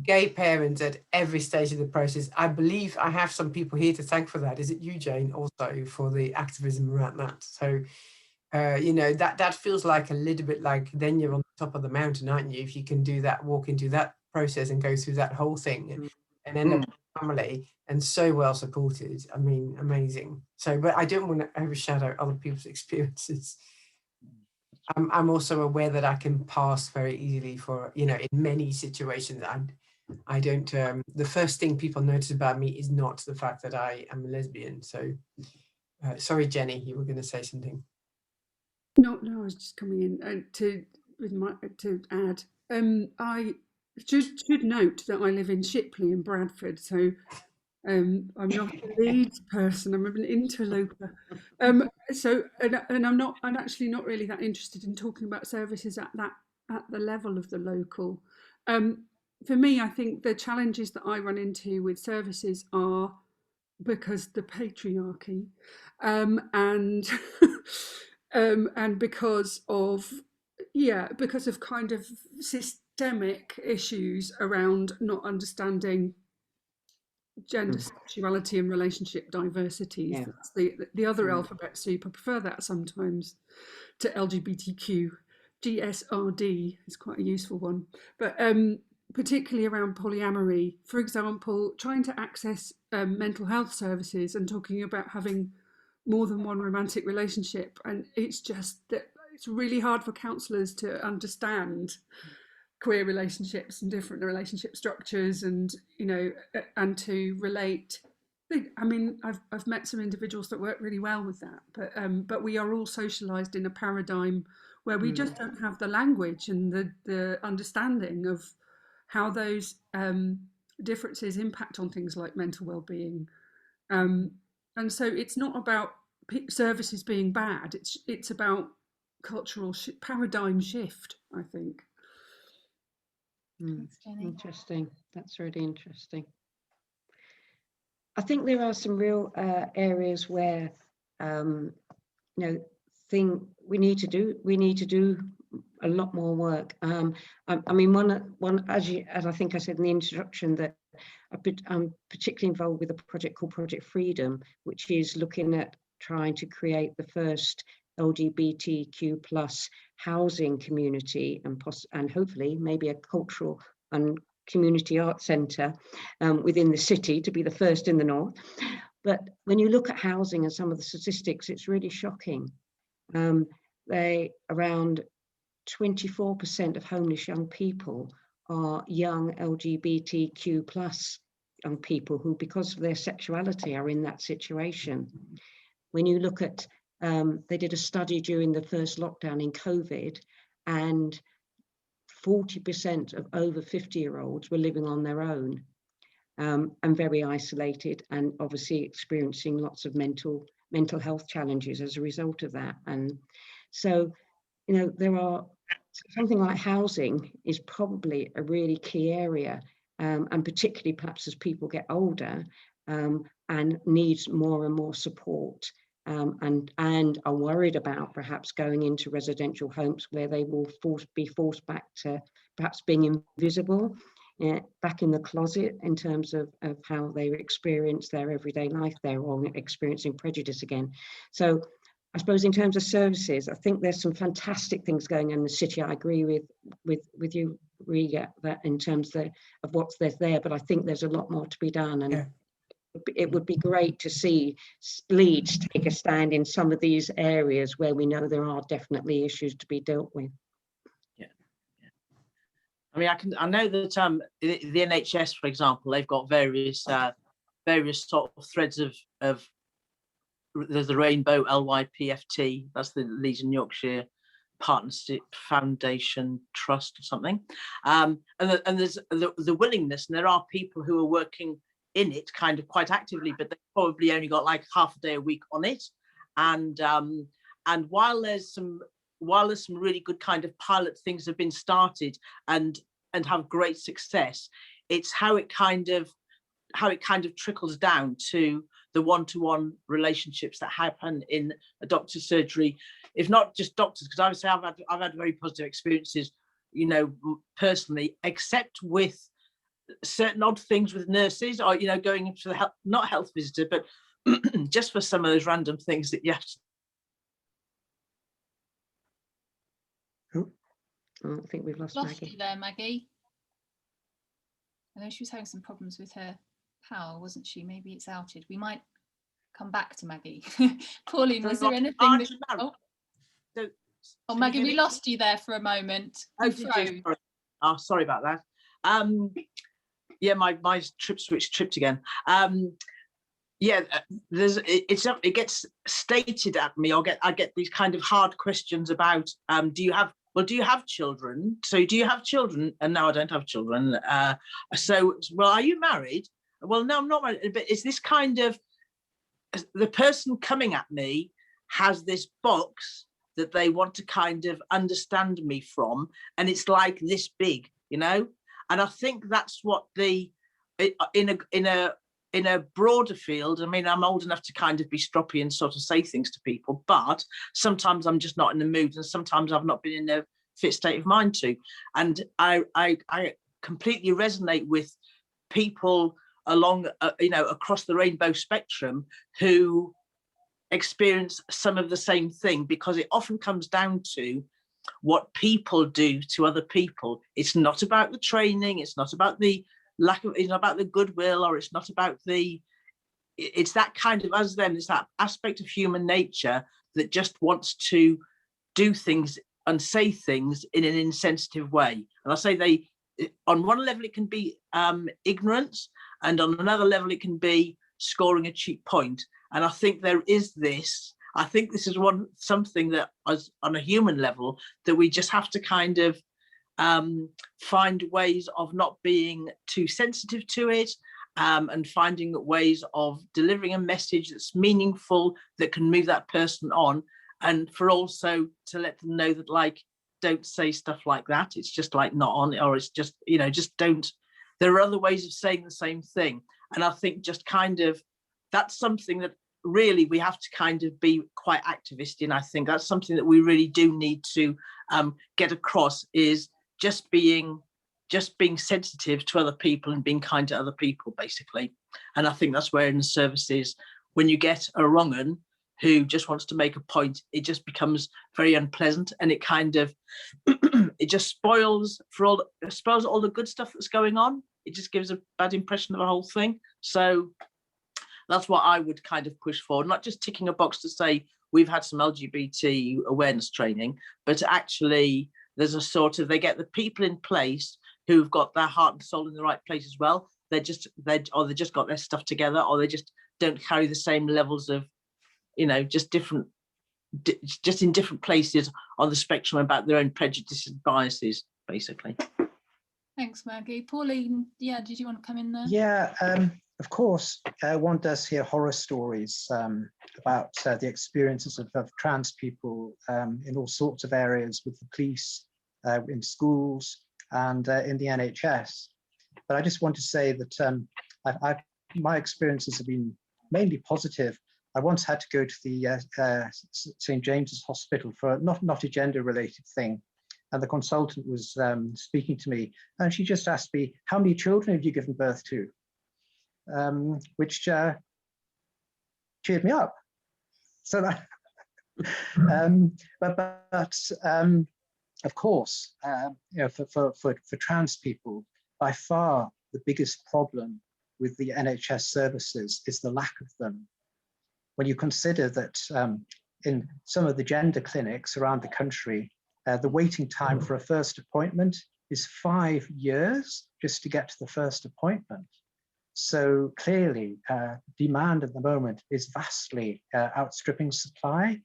Speaker 4: gay parents at every stage of the process. I believe I have some people here to thank for that. Is it you, Jane, also for the activism around that? So, you know, that feels like a little bit like then you're on the top of the mountain, aren't you? If you can do that, walk into that process and go through that whole thing and end up with a family and so well supported. I mean, amazing. So, but I don't want to overshadow other people's experiences. I'm also aware that I can pass very easily for, you know, in many situations. I don't, the first thing people notice about me is not the fact that I am a lesbian. So, sorry, Jenny, you were going to say something.
Speaker 7: No, I was just coming in to add. I should note that I live in Shipley in Bradford, so I'm not a Leeds person. I'm an interloper. So I'm actually not really that interested in talking about services at the level of the local. For me, I think the challenges that I run into with services are because the patriarchy, and and because of kind of systemic issues around not understanding gender, sexuality, and relationship diversities.
Speaker 5: Yeah.
Speaker 7: That's the other alphabet soup. I prefer that sometimes to LGBTQ. GSRD is quite a useful one, but particularly around polyamory, for example, trying to access mental health services and talking about having more than one romantic relationship, and it's just that it's really hard for counsellors to understand queer relationships and different relationship structures, and you know, and to relate. I mean, I've met some individuals that work really well with that, but we are all socialised in a paradigm where we just don't have the language and the understanding of how those differences impact on things like mental well-being, and so it's not about services being bad. It's about cultural paradigm shift, I think.
Speaker 3: Thanks, Jenny.
Speaker 5: Interesting. That's really interesting. I think there are some real areas where you know, we need to do a lot more work. I mean, one as I think I said in the introduction, that I'm particularly involved with a project called Project Freedom, which is looking at trying to create the first LGBTQ plus housing community, and hopefully maybe a cultural and community art centre within the city, to be the first in the north. But when you look at housing and some of the statistics, it's really shocking. Around 24% of homeless young people are young LGBTQ plus young people who, because of their sexuality, are in that situation. When you look at, they did a study during the first lockdown in COVID, and 40% of over 50-year-olds were living on their own, and very isolated, and obviously experiencing lots of mental health challenges as a result of that. And so, you know, there are something like housing is probably a really key area, and particularly perhaps as people get older, and needs more and more support, and are worried about perhaps going into residential homes where they will be forced back to perhaps being invisible, back in the closet in terms of how they experience their everyday life there, or experiencing prejudice again. So I suppose in terms of services, I think there's some fantastic things going on in the city. I agree with you, Riga, that in terms of what's there, but I think there's a lot more to be done. And it would be great to see Leeds take a stand in some of these areas where we know there are definitely issues to be dealt with.
Speaker 6: I mean, I know that the NHS, for example, they've got various sort of threads of there's the Rainbow LYPFT, that's the Leeds and Yorkshire Partnership Foundation Trust or something, and there's the willingness, and there are people who are working in it kind of quite actively, but they've probably only got like half a day a week on it, and while there's some really good kind of pilot things have been started and have great success, it's how it kind of it kind of trickles down to the one-to-one relationships that happen in a doctor's surgery, if not just doctors, because I would say I've had very positive experiences, you know, personally, except with certain odd things with nurses, or, you know, going into the not health visitor, but just for some of those random things that you have to.
Speaker 5: Oh, I think we've lost
Speaker 3: Lost
Speaker 5: Maggie.
Speaker 3: you there, Maggie. I know she was having some problems with her power, wasn't she? Maybe it's outed. We might come back to Maggie. Pauline, was there anything that... Oh, Maggie, we lost you there for a moment.
Speaker 6: Oh, did you? Sorry. Oh, sorry about that. Yeah, my trip switch tripped again. Yeah, it gets stated at me. I get these kind of hard questions about do you have children? So do you have children? And no, I don't have children. So, well, are you married? Well, no, I'm not married. But it's this kind of, the person coming at me has this box that they want to kind of understand me from, and it's like this big, you know. And I think that's what in a broader field, I mean, I'm old enough to kind of be stroppy and sort of say things to people, but sometimes I'm just not in the mood, and sometimes I've not been in a fit state of mind to. And I completely resonate with people along, you know, across the rainbow spectrum who experience some of the same thing, because it often comes down to what people do to other people. It's not about the training, it's not about the lack of, it's not about the goodwill, or it's not about it's that kind of us them, it's that aspect of human nature that just wants to do things and say things in an insensitive way. And I say on one level it can be ignorance, and on another level it can be scoring a cheap point. And I think there is this, I think this is something that, as on a human level, that we just have to kind of find ways of not being too sensitive to it, and finding ways of delivering a message that's meaningful, that can move that person on, and for also to let them know that, like, don't say stuff like that, it's just like not on it, or it's just, you know, just don't. There are other ways of saying the same thing. And I think just kind of, that's something that really we have to kind of be quite activist in. I think that's something that we really do need to get across, is just being sensitive to other people and being kind to other people, basically. And I think that's where in the services, when you get a wrong un who just wants to make a point, it just becomes very unpleasant, and it kind of it just spoils all the good stuff that's going on. It just gives a bad impression of the whole thing. So that's what I would kind of push for, not just ticking a box to say we've had some LGBT awareness training, but actually there's a sort of, they get the people in place who've got their heart and soul in the right place as well. They just got their stuff together, or they just don't carry the same levels of, you know, just in different places on the spectrum about their own prejudices and biases, basically.
Speaker 3: Thanks, Maggie. Pauline, yeah, did you want to come in there?
Speaker 8: Yeah, of course, one does hear horror stories about the experiences of trans people in all sorts of areas, with the police, in schools, and in the NHS. But I just want to say that my experiences have been mainly positive. I once had to go to the St. James's Hospital for not a gender-related thing, and the consultant was speaking to me, and she just asked me, "How many children have you given birth to?" Which cheered me up. So that, of course, you know, for trans people, by far the biggest problem with the NHS services is the lack of them. When you consider that in some of the gender clinics around the country, the waiting time for a first appointment is 5 years just to get to the first appointment. So clearly, demand at the moment is vastly outstripping supply.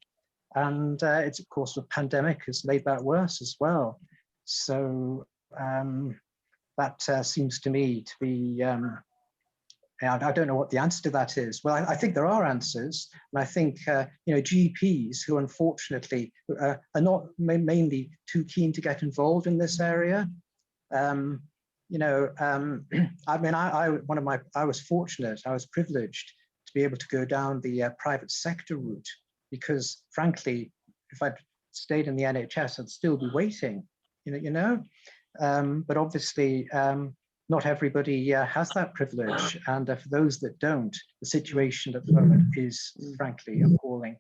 Speaker 8: And it's, of course, the pandemic has made that worse as well. So that seems to me to be, I don't know what the answer to that is. Well, I think there are answers. And I think, you know, GPs who unfortunately are not mainly too keen to get involved in this area, you you know, I mean, I was fortunate, I was privileged to be able to go down the private sector route, because frankly, if I'd stayed in the NHS, I'd still be waiting, but obviously, not everybody has that privilege. And for those that don't, the situation at the moment is frankly appalling.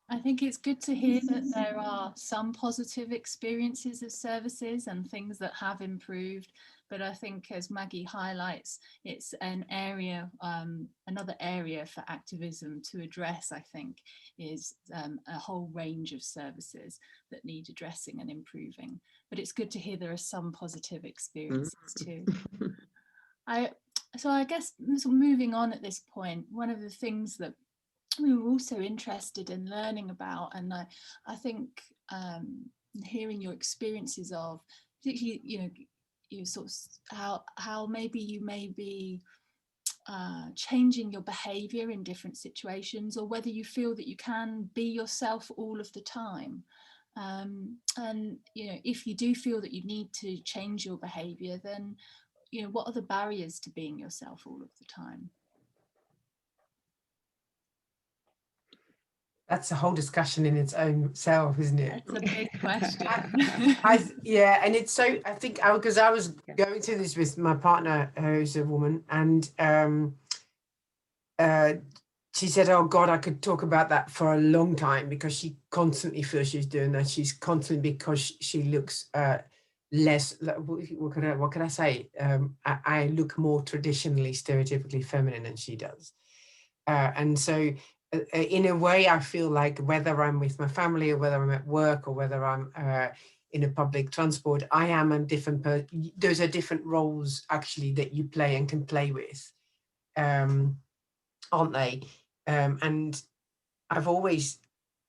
Speaker 3: I think it's good to hear that there are some positive experiences of services and things that have improved. But I think, as Maggie highlights, it's an area, another area for activism to address, I think, is a whole range of services that need addressing and improving. But it's good to hear there are some positive experiences too. So I guess moving on at this point, one of the things that we were also interested in learning about, and I think hearing your experiences of, particularly, you sort of how maybe you may be changing your behaviour in different situations, or whether you feel that you can be yourself all of the time. And if you do feel that you need to change your behaviour, then what are the barriers to being yourself all of the time?
Speaker 4: That's a whole discussion in its own self, isn't it?
Speaker 3: That's a big question.
Speaker 4: Yeah, and it's so, I think, because I was going through this with my partner, who's a woman, and she said, oh God, I could talk about that for a long time, because she constantly feels she's doing that. She's constantly, because she looks less, what can I say? I look more traditionally, stereotypically feminine than she does. And so in a way, I feel like whether I'm with my family, or whether I'm at work, or whether I'm in a public transport, I am a different person. Those are different roles actually that you play and can play with, aren't they? And I've always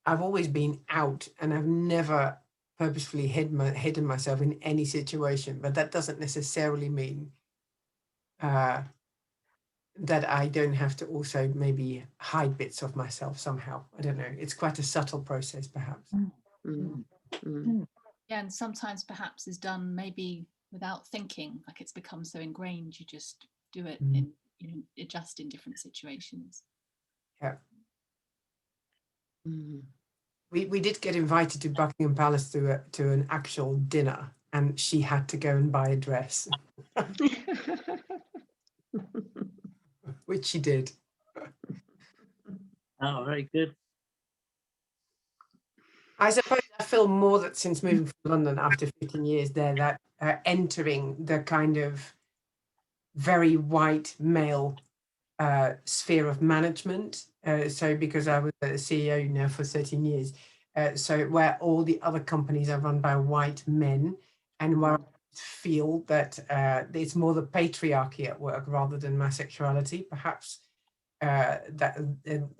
Speaker 4: been out, and I've never purposefully hidden myself in any situation. But that doesn't necessarily mean that I don't have to also maybe hide bits of myself somehow. I don't know. It's quite a subtle process, perhaps.
Speaker 3: Yeah, and sometimes perhaps is done maybe without thinking, like it's become so ingrained, you just do it in, adjust in different situations.
Speaker 4: Yeah. We did get invited to Buckingham Palace to an actual dinner, and she had to go and buy a dress. Which she did.
Speaker 6: Oh, very good.
Speaker 4: I suppose I feel more that since moving from London after 15 years there, that entering the kind of very white male sphere of management. So because I was a CEO now for 13 years, so where all the other companies are run by white men, and where I feel that it's more the patriarchy at work rather than my sexuality, perhaps, that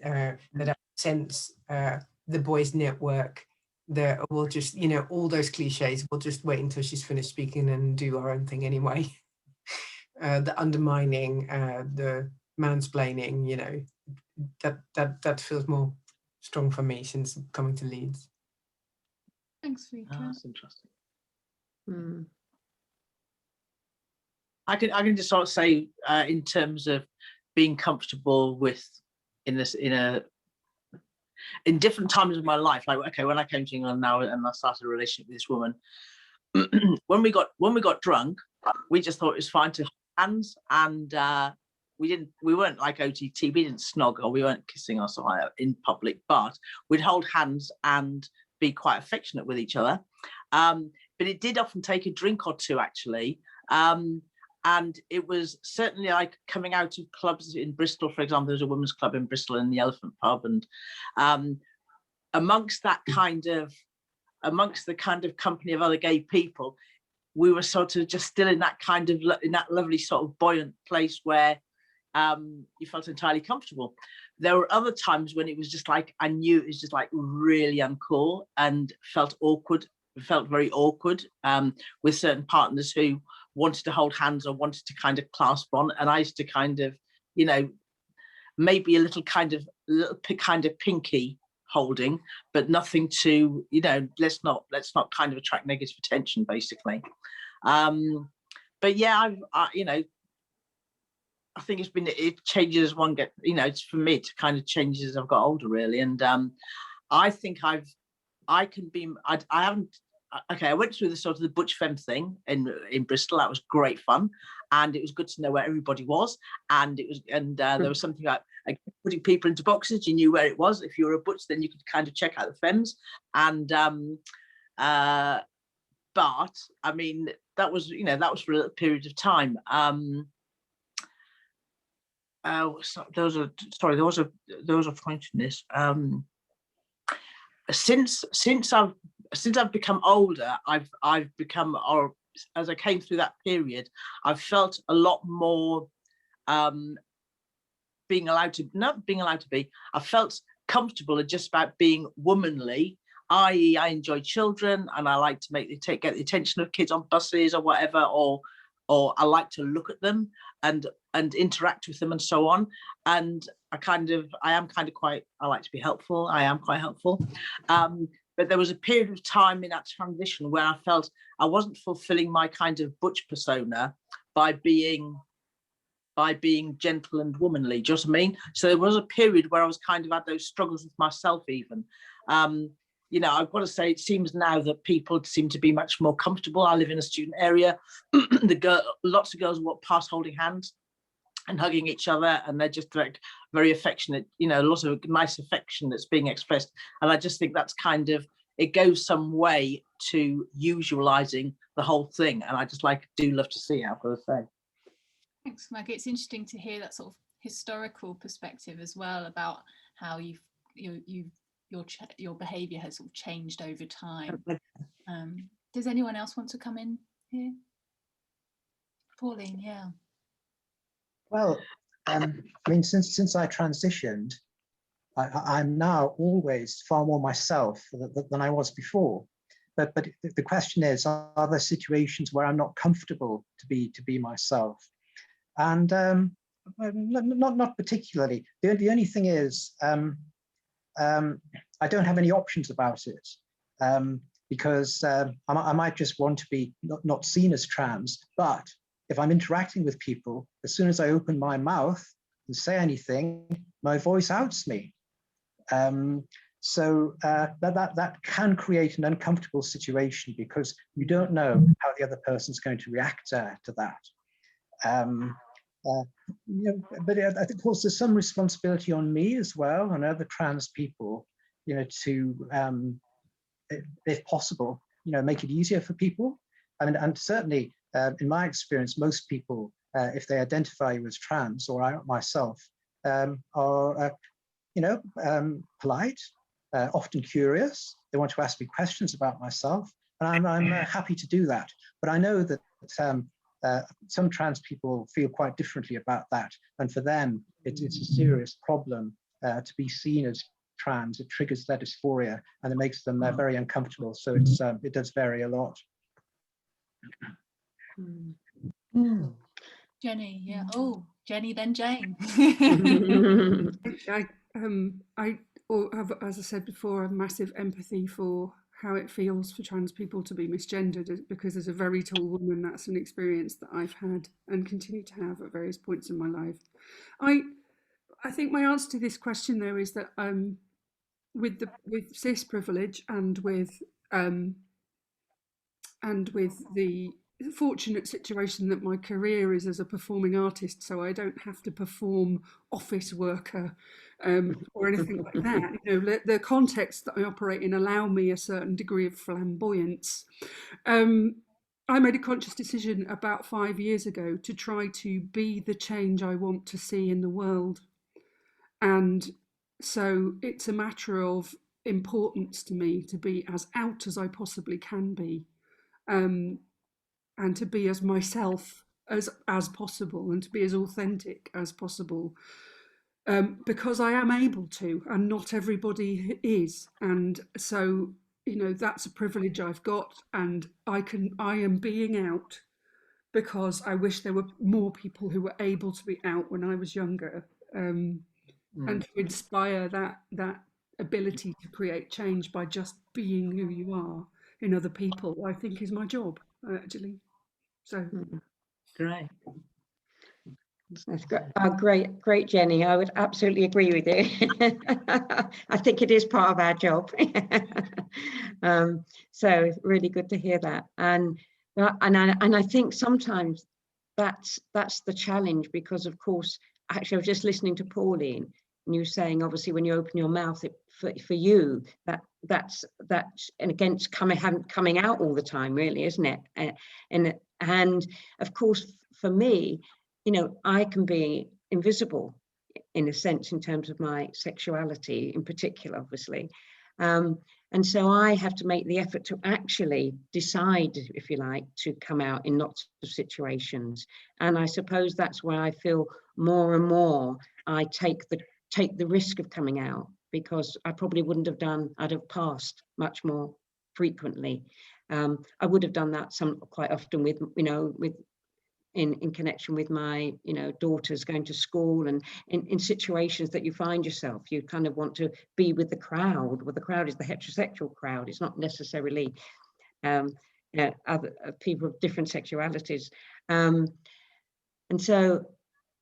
Speaker 4: I sense the boys network, we'll just, all those cliches, we'll just wait until she's finished speaking and do our own thing anyway. The undermining, the mansplaining, that feels more strong for me since coming to Leeds.
Speaker 3: Thanks, Rika.
Speaker 6: Oh, that's interesting. I can just sort of say, in terms of being comfortable with in different times of my life, like, okay, when I came to England now and I started a relationship with this woman, when we got drunk, we just thought it was fine to hold hands, and we weren't like OTT, we didn't snog, or we weren't kissing or something in public, but we'd hold hands and be quite affectionate with each other. But it did often take a drink or two, actually. And it was certainly like coming out of clubs in Bristol, for example. There's a women's club in Bristol in the Elephant Pub, and amongst the kind of company of other gay people, we were sort of just still in that lovely sort of buoyant place where you felt entirely comfortable. There were other times when it was just like, I knew it was just like really uncool and felt awkward. Felt very awkward with certain partners who wanted to hold hands or wanted to kind of clasp on, and I used to kind of, maybe a little kind of pinky holding, but nothing to, let's not kind of attract negative attention, basically. But yeah, I think it changes as one gets, it's for me, it kind of changes as I've got older, really. And I think I haven't, okay, I went through the sort of the Butch Femme thing in Bristol. That was great fun. And it was good to know where everybody was. And there was something like putting people into boxes. You knew where it was. If you were a Butch, then you could kind of check out the Femmes. And, but I mean, that was for a little period of time. There was a point in this. Since I've become older, I've become, or as I came through that period, I've felt a lot more being allowed to be. I felt comfortable at just about being womanly. I enjoy children, and I like to get the attention of kids on buses or whatever, or I like to look at them and interact with them and so on. And I like to be helpful. I am quite helpful. But there was a period of time in that transition where I felt I wasn't fulfilling my kind of Butch persona by being gentle and womanly. Do you know what I mean? So there was a period where I was kind of had those struggles with myself even. I've got to say, it seems now that people seem to be much more comfortable. I live in a student area. Lots of girls walk past holding hands and hugging each other, and they're just like very affectionate, lots of nice affection that's being expressed. And I just think that's it goes some way to usualizing the whole thing. And I just do love to see it, I've got to say.
Speaker 3: Thanks, Maggie. It's interesting to hear that sort of historical perspective as well about how your behaviour has sort of changed over time. Does anyone else want to come in here? Pauline, yeah.
Speaker 8: Well, I mean, since I transitioned, I'm now always far more myself than I was before. But the question is, are there situations where I'm not comfortable to be myself? And not particularly. The only thing is, I don't have any options about it, because I might just want to be not seen as trans, but if I'm interacting with people, as soon as I open my mouth and say anything, my voice outs me. So that can create an uncomfortable situation because you don't know how the other person's going to react to that. But I think, of course, there's some responsibility on me as well and other trans people, to, if possible, make it easier for people. And certainly, in my experience, most people, if they identify as trans, or I myself, are, polite, often curious. They want to ask me questions about myself, and I'm happy to do that. But I know that some trans people feel quite differently about that, and for them, it's a serious problem to be seen as trans. It triggers their dysphoria, and it makes them very uncomfortable. So it does vary a lot.
Speaker 3: Jenny, yeah. Oh, Jenny, then Jane.
Speaker 7: I have, as I said before, a massive empathy for how it feels for trans people to be misgendered, because as a very tall woman, that's an experience that I've had and continue to have at various points in my life. I think my answer to this question, though, is that with cis privilege and with the fortunate situation that my career is as a performing artist, so I don't have to perform office worker or anything like that. The context that I operate in allow me a certain degree of flamboyance. I made a conscious decision about 5 years ago to try to be the change I want to see in the world. And so it's a matter of importance to me to be as out as I possibly can be. And to be as myself as possible, and to be as authentic as possible, because I am able to, and not everybody is. And so, that's a privilege I've got, and I am being out because I wish there were more people who were able to be out when I was younger, and to inspire that ability to create change by just being who you are in other people, I think is my job, actually. So
Speaker 6: Great.
Speaker 5: That's great, Jenny. I would absolutely agree with you. I think it is part of our job. So really good to hear that. And I think sometimes that's the challenge, because of course, actually I was just listening to Pauline, and you were saying obviously when you open your mouth, for you that's and against coming out all the time, really, isn't it? And of course for me, you know, I can be invisible in a sense in terms of my sexuality in particular, obviously. And so I have to make the effort to actually decide, if you like, to come out in lots of situations. And I suppose that's where I feel more and more I take the risk of coming out, because I probably wouldn't have done, I'd have passed much more frequently. I would have done that quite often with, you know, in connection with my, you know, daughters going to school, and in situations that you find yourself, you kind of want to be with the crowd. Well, the crowd is the heterosexual crowd. It's not necessarily other people of different sexualities. And so,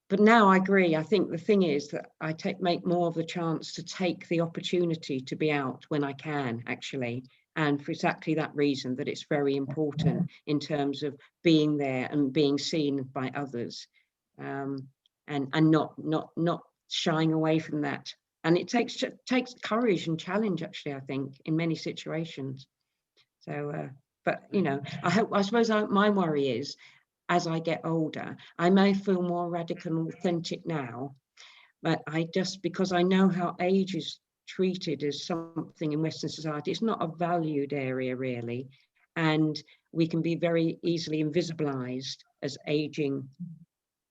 Speaker 5: but now I agree. I think the thing is that I make more of the chance to take the opportunity to be out when I can, actually. And for exactly that reason, that it's very important in terms of being there and being seen by others, and not shying away from that. And it takes courage and challenge, actually, I think, in many situations. So, but you know, I suppose my worry is, as I get older, I may feel more radical and authentic now, but because I know how age is treated as something in Western society, it's not a valued area really, and we can be very easily invisibilized as aging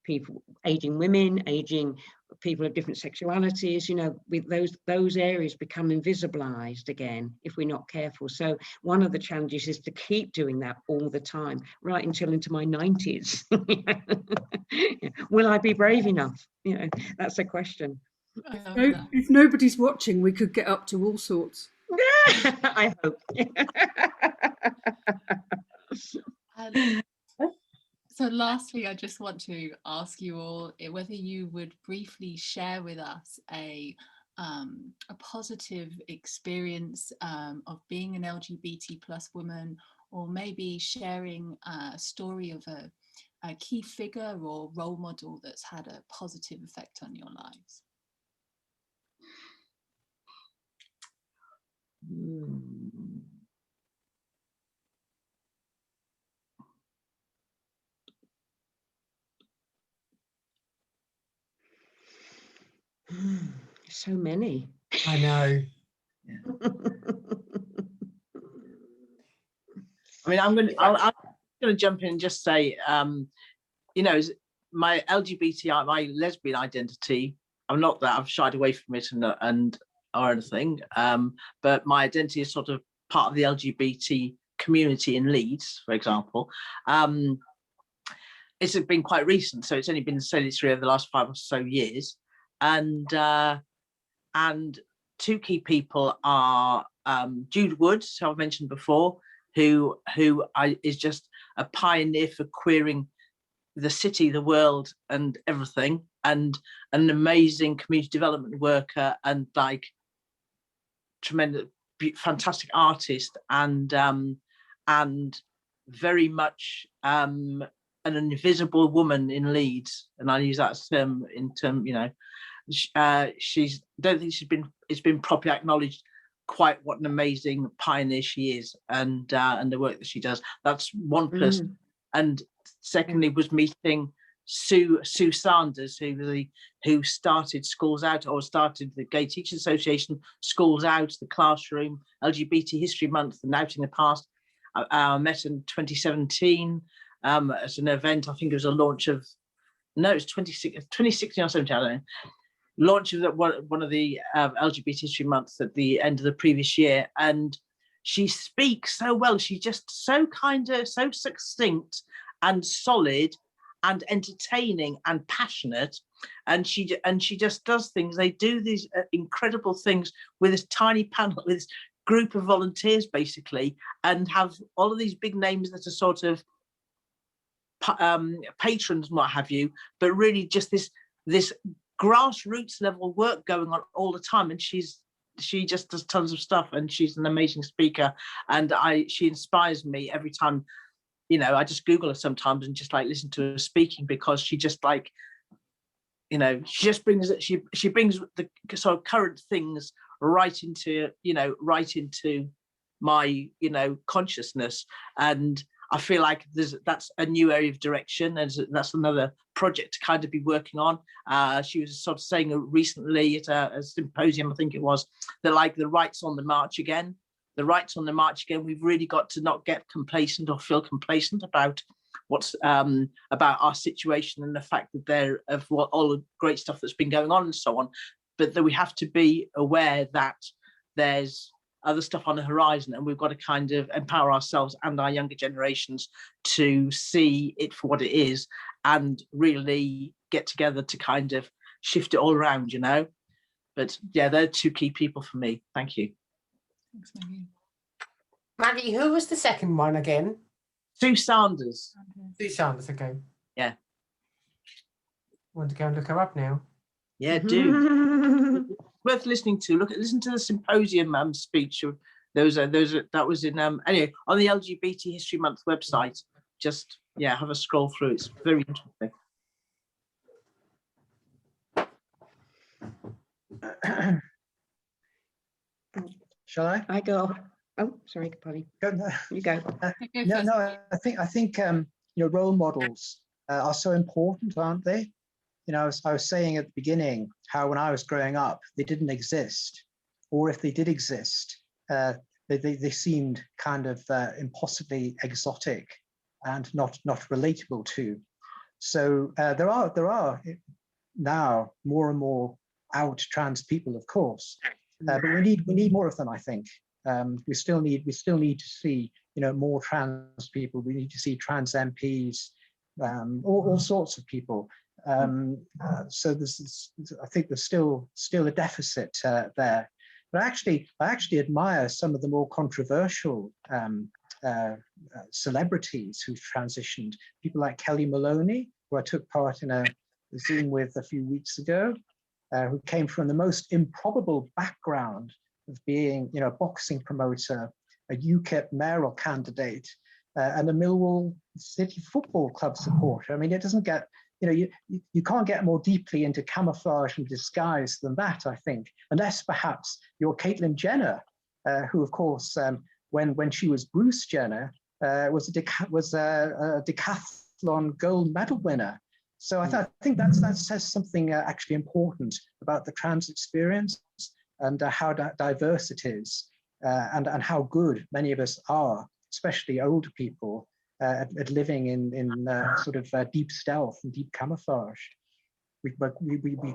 Speaker 5: people, aging women, aging people of different sexualities, you know, with those areas become invisibilized again if we're not careful. So one of the challenges is to keep doing that all the time, right until into my 90s. Will I be brave enough? You know, that's a question.
Speaker 7: If nobody's watching, we could get up to all sorts.
Speaker 5: I hope.
Speaker 3: So lastly, I just want to ask you all whether you would briefly share with us a positive experience of being an LGBT plus woman, or maybe sharing a story of a key figure or role model that's had a positive effect on your lives.
Speaker 5: So many.
Speaker 4: I know.
Speaker 6: I mean, I'm going to jump in and just say, you know, my LGBTI, my lesbian identity, I'm not that I've shied away from it and or anything, but my identity is sort of part of the LGBT community in Leeds, for example. It's been quite recent, so it's only been through over the last 5 or so years, and two key people are Jude Woods, who I've mentioned before, who is just a pioneer for queering the city, the world, and everything, and an amazing community development worker, and like tremendous, fantastic artist, and very much an invisible woman in Leeds, and I use that term you know, don't think it's been properly acknowledged quite what an amazing pioneer she is, and the work that she does. That's one person. And secondly was meeting Sue Sanders, who started Schools Out, or started the Gay Teachers Association, Schools Out, the Classroom, LGBT History Month, and Out in the Past. I met in 2017 at an event. I think it was a launch of, no, it was 2016 or 17, I don't know. Launch of one of the LGBT History Months at the end of the previous year, and she speaks so well. She's just so so succinct and solid and entertaining and passionate, and she just does things. They do these incredible things with this tiny panel, with this group of volunteers basically, and have all of these big names that are sort of patrons and what have you, but really just this grassroots level work going on all the time. And she just does tons of stuff, and she's an amazing speaker, and she inspires me every time. You know, I just Google her sometimes and just like listen to her speaking, because she just like, you know, she just brings it, she brings the sort of current things right into my, you know, consciousness. And I feel like that's a new area of direction, and that's another project to kind of be working on. She was sort of saying recently at a symposium, I think it was, that like the right's on the march again. The right's on the march again. We've really got to not get complacent or feel complacent about what's about our situation and the fact that of what all the great stuff that's been going on and so on, but that we have to be aware that there's other stuff on the horizon, and we've got to kind of empower ourselves and our younger generations to see it for what it is and really get together to kind of shift it all around, you know. But yeah, they're two key people for me. Thank you.
Speaker 3: Thanks, Maggie.
Speaker 4: Maggie, who was the second one again?
Speaker 6: Sue Sanders.
Speaker 4: Sue Sanders, okay.
Speaker 6: Yeah.
Speaker 4: Want to go and look her up now?
Speaker 6: Yeah, do. Worth listening to. Listen to the symposium speech. That was in anyway on the LGBT History Month website. Just have a scroll through. It's very interesting.
Speaker 8: Shall I?
Speaker 5: I go. Oh, sorry, Polly. You go.
Speaker 8: No. I think you know, role models are so important, aren't they? You know, I was saying at the beginning how when I was growing up, they didn't exist, or if they did exist, they seemed kind of impossibly exotic and not relatable to. So there are now more and more out trans people, of course, but we need more of them. I think we still need to see, you know, more trans people. We need to see trans MPs, all sorts of people. So I think there's still a deficit there. But I actually admire some of the more controversial celebrities who've transitioned. People like Kelly Maloney, who I took part in a Zoom with a few weeks ago, who came from the most improbable background of being, you know, a boxing promoter, a UKIP mayoral candidate, and a Millwall City Football Club supporter. I mean, it doesn't get, you know, you can't get more deeply into camouflage and disguise than that, I think, unless perhaps you're Caitlyn Jenner, who, of course, when she was Bruce Jenner, was a decathlon gold medal winner. So I think that says something actually important about the trans experience and how diverse it is, and how good many of us are, especially older people, at living in sort of deep stealth and deep camouflage. We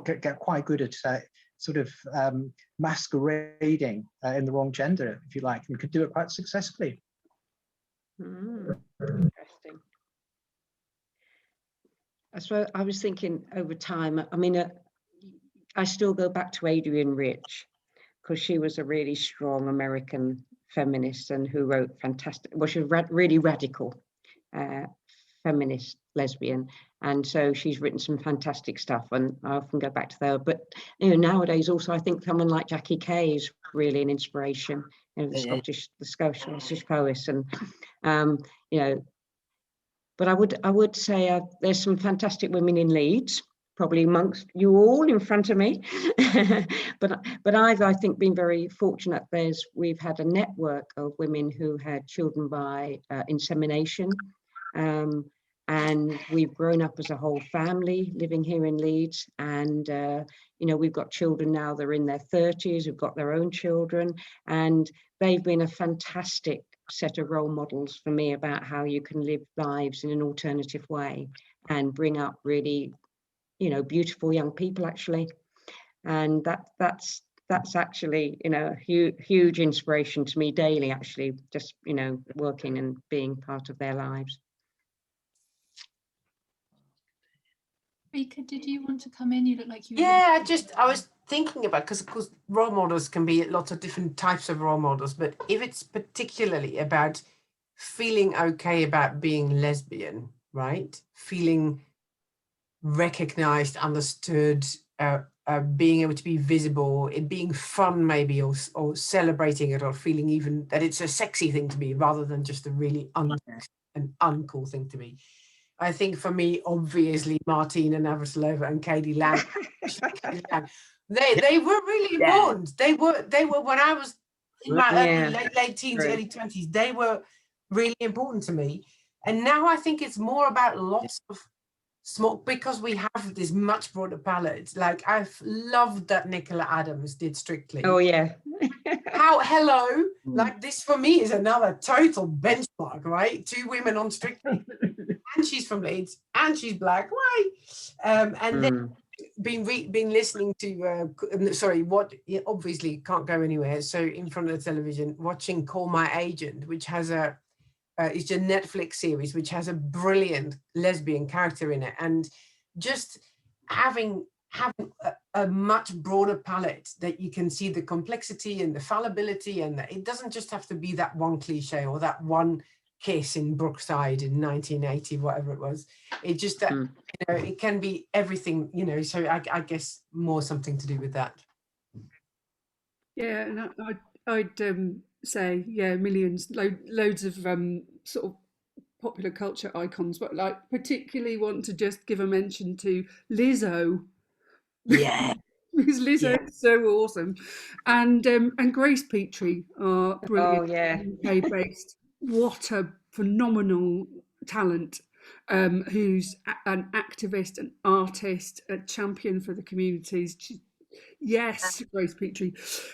Speaker 8: get quite good at sort of masquerading in the wrong gender, if you like, and could do it quite successfully.
Speaker 5: Interesting. So I was thinking over time, I mean, I still go back to Adrienne Rich, because she was a really strong American feminist and who wrote fantastic, well, she was really radical feminist lesbian, and so she's written some fantastic stuff, and I often go back to her. But you know, nowadays also I think someone like Jackie Kay is really an inspiration, you know, the Scottish poet, and you know, but I would say there's some fantastic women in Leeds, probably amongst you all in front of me. but I've, I think, been very fortunate. We've had a network of women who had children by insemination, and we've grown up as a whole family living here in Leeds. And you know, we've got children now, they're in their 30s, who've got their own children, and they've been a fantastic set of role models for me about how you can live lives in an alternative way and bring up really, you know, beautiful young people, actually. And that's actually, you know, a huge inspiration to me daily, actually, just, you know, working and being part of their lives.
Speaker 3: Rika, did you want to come in? You look like you were...
Speaker 4: Yeah, I was thinking about, because of course role models can be lots of different types of role models, but if it's particularly about feeling okay about being lesbian, right? Feeling recognized, understood, being able to be visible, it being fun maybe, or celebrating it, or feeling even that it's a sexy thing to be rather than just a really an uncool thing to be. I think for me, obviously, Martina Navratilova and Katie Lang, they were really important. They were when I was in my late teens, early 20s, they were really important to me. And now I think it's more about lots of small, because we have this much broader palette. Like, I've loved that Nicola Adams did Strictly.
Speaker 5: Oh yeah.
Speaker 4: Hello, like this for me is another total benchmark, right? 2 women on Strictly, and she's from Leeds, and she's black, right? And then been listening to what obviously can't go anywhere. So in front of the television, watching Call My Agent, which has it's a Netflix series which has a brilliant lesbian character in it, and just having a much broader palette that you can see the complexity and the fallibility, and it doesn't just have to be that one cliche or that one kiss in Brookside in 1980, whatever it was. It just that it can be everything, so I guess more something to do with that.
Speaker 7: Yeah, and I'd say, millions, loads of sort of popular culture icons, but like particularly want to just give a mention to Lizzo.
Speaker 6: Yeah.
Speaker 7: Because Lizzo is so awesome, and Grace Petrie are brilliant.
Speaker 5: Oh yeah,
Speaker 7: UK based. What a phenomenal talent! Who's an activist, an artist, a champion for the communities. Yes, Grace Petrie.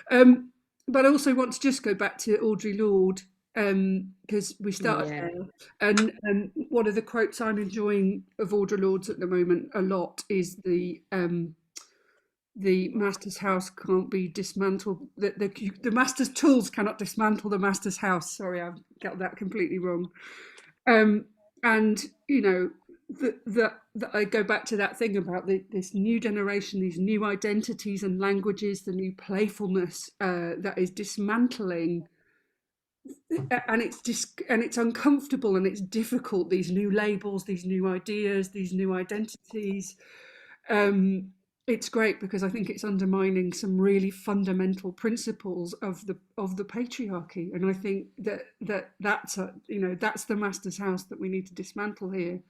Speaker 7: But I also want to just go back to Audre Lorde, because we started there. And one of the quotes I'm enjoying of Audre Lorde's at the moment a lot is the master's house can't be dismantled. The master's tools cannot dismantle the master's house. Sorry, I've got that completely wrong. And that I go back to that thing about this new generation, these new identities and languages, the new playfulness that is dismantling, and it's uncomfortable and it's difficult. These new labels, these new ideas, these new identities. It's great because I think it's undermining some really fundamental principles of the patriarchy, and I think that's the master's house that we need to dismantle here,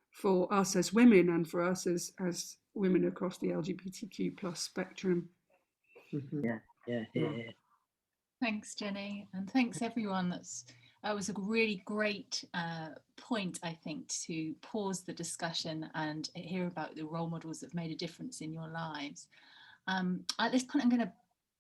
Speaker 7: for us as women and for us as women across the LGBTQ plus spectrum.
Speaker 6: Yeah.
Speaker 3: Thanks, Jenny, and thanks everyone. That was a really great point, I think, to pause the discussion and hear about the role models that have made a difference in your lives. At this point, I'm going to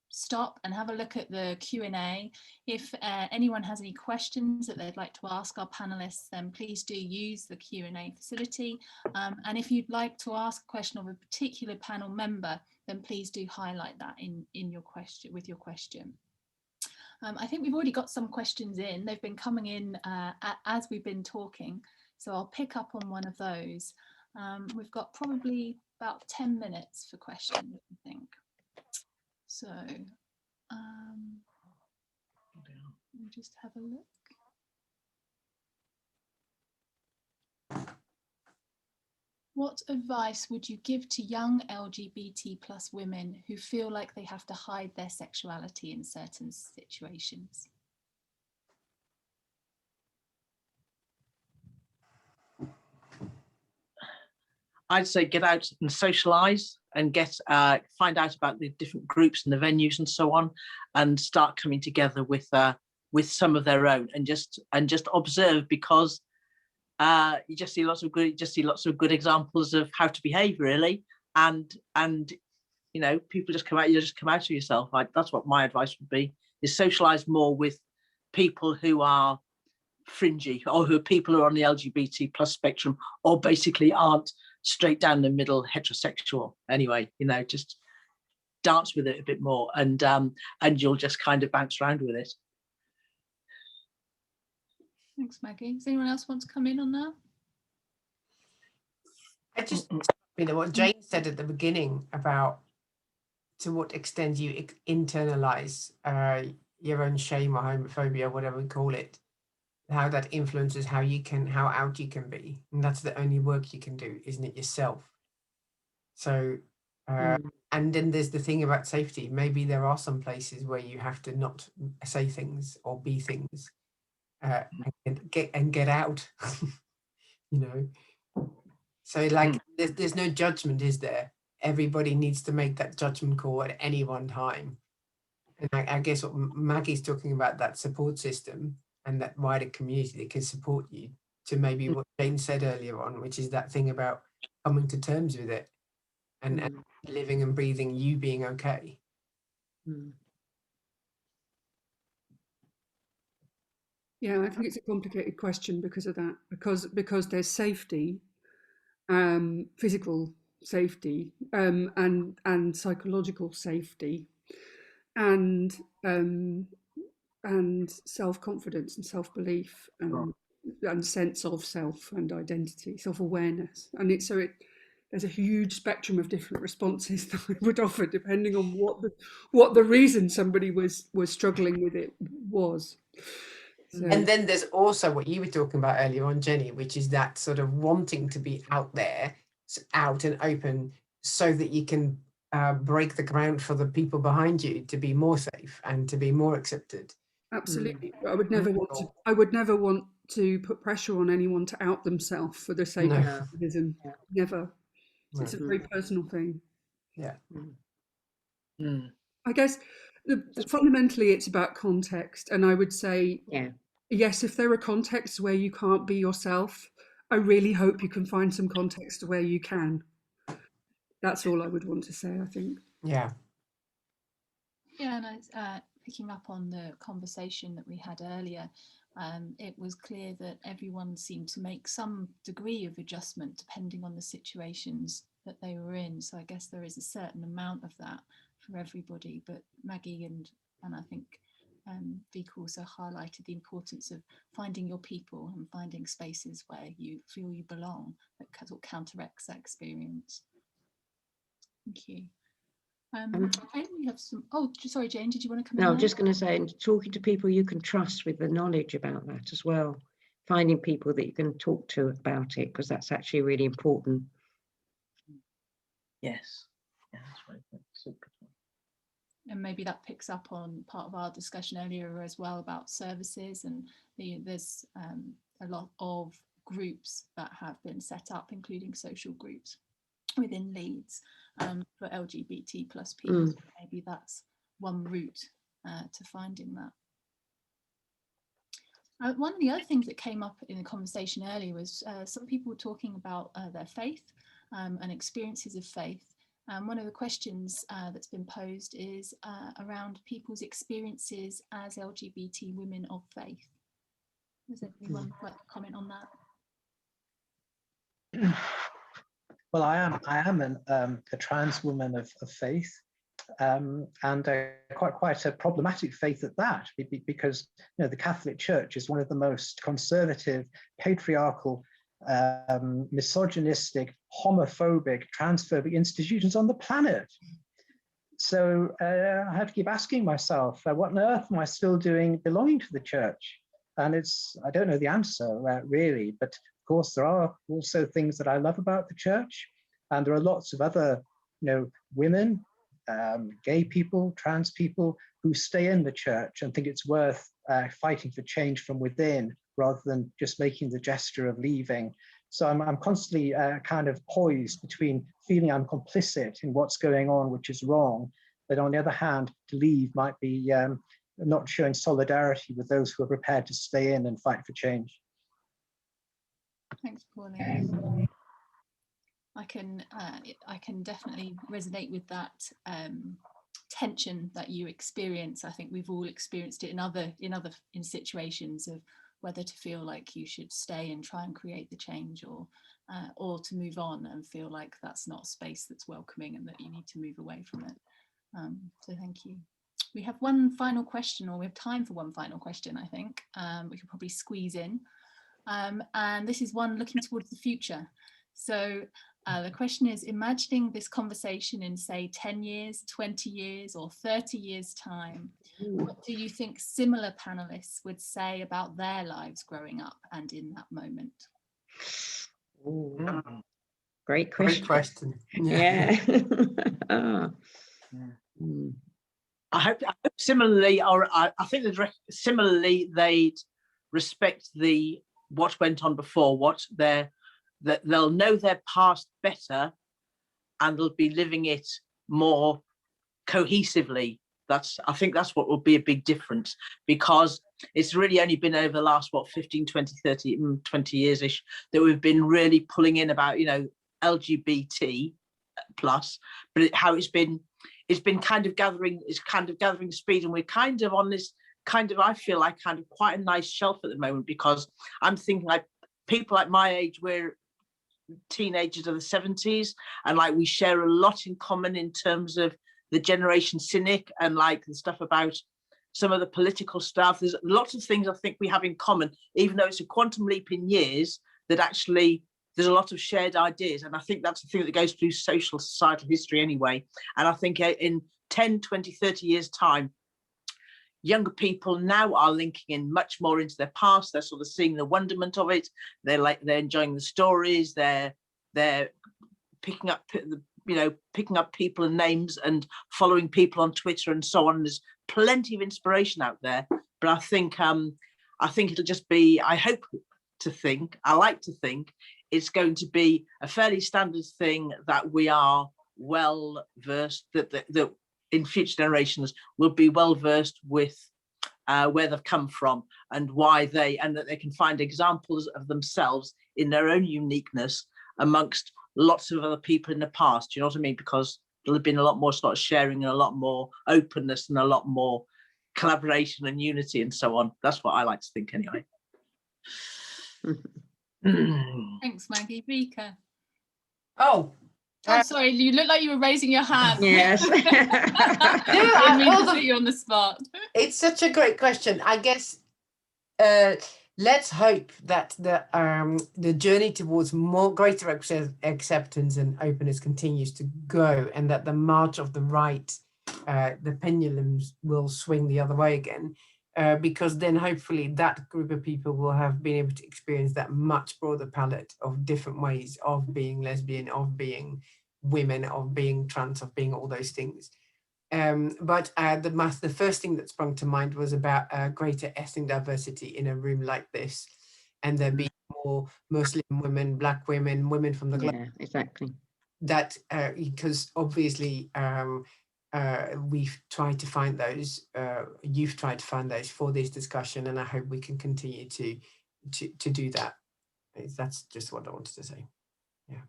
Speaker 3: stop and have a look at the Q&A. If anyone has any questions that they'd like to ask our panelists, then please do use the Q&A facility. And if you'd like to ask a question of a particular panel member, then please do highlight that in your question, with your question. I think we've already got some questions in. They've been coming in as we've been talking, so I'll pick up on one of those. We've got probably about 10 minutes for questions, I think. So let me just have a look. What advice would you give to young LGBT plus women who feel like they have to hide their sexuality in certain situations?
Speaker 6: I'd say get out and socialise and find out about the different groups and the venues and so on, and start coming together with some of their own, and just observe, because you just see lots of good examples of how to behave, really, and people just come out of yourself. That's what my advice would be: is socialise more with people who are fringy, or people who are on the LGBT plus spectrum, or basically aren't straight down the middle heterosexual anyway. Just dance with it a bit more, and you'll just kind of bounce around with it.
Speaker 3: Thanks, Maggie. Does anyone else want to come in on that?
Speaker 4: I just, what Jane said at the beginning about to what extent you internalize your own shame or homophobia, whatever we call it. how that influences how out you can be, and that's the only work you can do, isn't it, yourself? So and then there's the thing about safety. Maybe there are some places where you have to not say things or be things, and get out. You know, so like there's no judgment, is there? Everybody needs to make that judgment call at any one time. And I guess what Maggie's talking about, that support system and that wider community that can support you, to maybe what Jane said earlier on, which is that thing about coming to terms with it and living and breathing, you being okay.
Speaker 7: Yeah, I think it's a complicated question because of that, because there's safety, physical safety, and psychological safety, and self-confidence and self-belief, and sense of self and identity, self-awareness. And there's a huge spectrum of different responses that I would offer depending on what the reason somebody was struggling with it was. So.
Speaker 4: And then there's also what you were talking about earlier on, Jenny, which is that sort of wanting to be out there, out and open, so that you can break the ground for the people behind you to be more safe and to be more accepted.
Speaker 7: Absolutely. But I would never want to put pressure on anyone to out themselves for the sake of activism. Never. It's a very personal thing.
Speaker 4: Yeah.
Speaker 7: I guess fundamentally it's about context, and I would say yes, if there are contexts where you can't be yourself, I really hope you can find some context where you can. That's all I would want to say, I think.
Speaker 3: Yeah, and picking up on the conversation that we had earlier, it was clear that everyone seemed to make some degree of adjustment depending on the situations that they were in. So I guess there is a certain amount of that for everybody. But Maggie and I think Vika also highlighted the importance of finding your people and finding spaces where you feel you belong, that sort of counteracts that experience. Thank you. We have some. Oh, sorry, Jane. Did you want to come in?
Speaker 5: No, I'm just going to say, talking to people you can trust with the knowledge about that as well. Finding people that you can talk to about it, because that's actually really important.
Speaker 6: Yes. Yeah, that's very good. Super.
Speaker 3: And maybe that picks up on part of our discussion earlier as well about services, and there's a lot of groups that have been set up, including social groups within Leeds for LGBT plus people. Maybe that's one route to finding that. One of the other things that came up in the conversation earlier was some people were talking about their faith and experiences of faith. One of the questions that's been posed is around people's experiences as LGBT women of faith. Does anyone like to comment on that?
Speaker 8: Well, I am a trans woman of faith, and quite a problematic faith at that, because the Catholic Church is one of the most conservative, patriarchal, misogynistic, homophobic, transphobic institutions on the planet. So I have to keep asking myself, what on earth am I still doing belonging to the church? And I don't know the answer really, but of course there are also things that I love about the church, and there are lots of other, women, gay people, trans people who stay in the church and think it's worth fighting for change from within, rather than just making the gesture of leaving. So I'm constantly kind of poised between feeling I'm complicit in what's going on, which is wrong, but on the other hand, to leave might be not showing solidarity with those who are prepared to stay in and fight for change.
Speaker 3: Thanks, Pauline. I can definitely resonate with that tension that you experience. I think we've all experienced it in situations of whether to feel like you should stay and try and create the change, or to move on and feel like that's not a space that's welcoming and that you need to move away from it. So thank you. We have one final question, or we have time for one final question, I think. We could probably squeeze in. And this is one looking towards the future. So The question is, imagining this conversation in, say, 10 years, 20 years, or 30 years' time, what do you think similar panelists would say about their lives growing up and in that moment?
Speaker 5: Ooh, great question.
Speaker 4: Great question.
Speaker 5: Yeah.
Speaker 6: I hope similarly, or I think that similarly they'd respect what went on before, that they'll know their past better, and they'll be living it more cohesively. I think that's what will be a big difference, because it's really only been over the last 15, 20, 30, 20 years-ish that we've been really pulling in about, LGBT plus, but how it's been kind of gathering speed, and we're kind of on this I feel like quite a nice shelf at the moment, because I'm thinking like people like my age, we're teenagers of the 70s, and like we share a lot in common in terms of the generation cynic and like the stuff about some of the political stuff. There's lots of things I think we have in common, even though it's a quantum leap in years, that actually there's a lot of shared ideas. And I think that's the thing that goes through social societal history anyway. And I think in 10, 20, 30 years time, younger people now are linking in much more into their past. They're sort of seeing the wonderment of it. They're enjoying the stories. They're picking up people and names and following people on Twitter and so on. There's plenty of inspiration out there. But I think it'll just be, I like to think it's going to be a fairly standard thing that we are well versed, that in future generations will be well versed with where they've come from and why and that they can find examples of themselves in their own uniqueness amongst lots of other people in the past. You know what I mean? Because there'll have been a lot more sort of sharing and a lot more openness and a lot more collaboration and unity and so on. That's what I like to think anyway.
Speaker 3: Thanks, Maggie. Vika.
Speaker 4: Oh,
Speaker 3: sorry, you look like you were raising your hand.
Speaker 5: Yes.
Speaker 3: I mean to put you on the spot.
Speaker 4: It's such a great question. I guess let's hope that the journey towards greater acceptance and openness continues to go, and that the march of the right, the pendulums will swing the other way again. Because then hopefully that group of people will have been able to experience that much broader palette of different ways of being lesbian, of being women, of being trans, of being all those things. But the first thing that sprung to mind was about greater ethnic diversity in a room like this, and there being more Muslim women, Black women, women from the
Speaker 5: Yeah, exactly.
Speaker 4: That because obviously we've tried to find those, you've tried to find those for this discussion, and I hope we can continue to do that. That's just what I wanted to say. Yeah.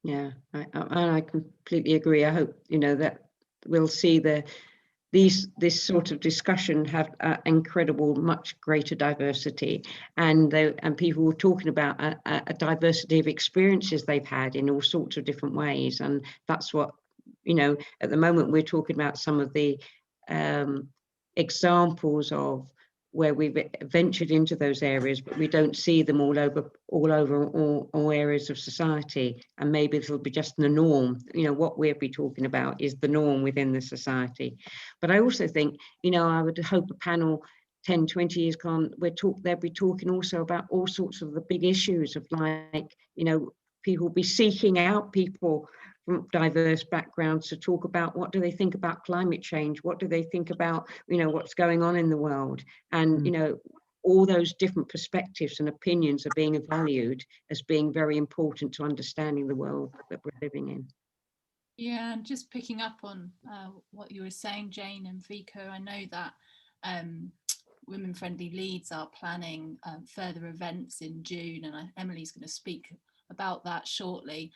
Speaker 5: Yeah, I completely agree. I hope that we'll see this sort of discussion have incredible, much greater diversity, and people were talking about a diversity of experiences they've had in all sorts of different ways, and that's what at the moment we're talking about some of the examples of where we've ventured into those areas, but we don't see them all over all areas of society, and maybe it'll be just the norm. What we'll be talking about is the norm within the society. But I also think, I would hope a panel 10, 20 years on, they'll be talking also about all sorts of the big issues of people be seeking out people from diverse backgrounds to talk about what do they think about climate change, what do they think about what's going on in the world, and all those different perspectives and opinions are being valued as being very important to understanding the world that we're living in.
Speaker 3: Yeah, and just picking up on what you were saying, Jane and Vika, I know that Women Friendly Leeds are planning further events in June, and Emily's going to speak about that shortly,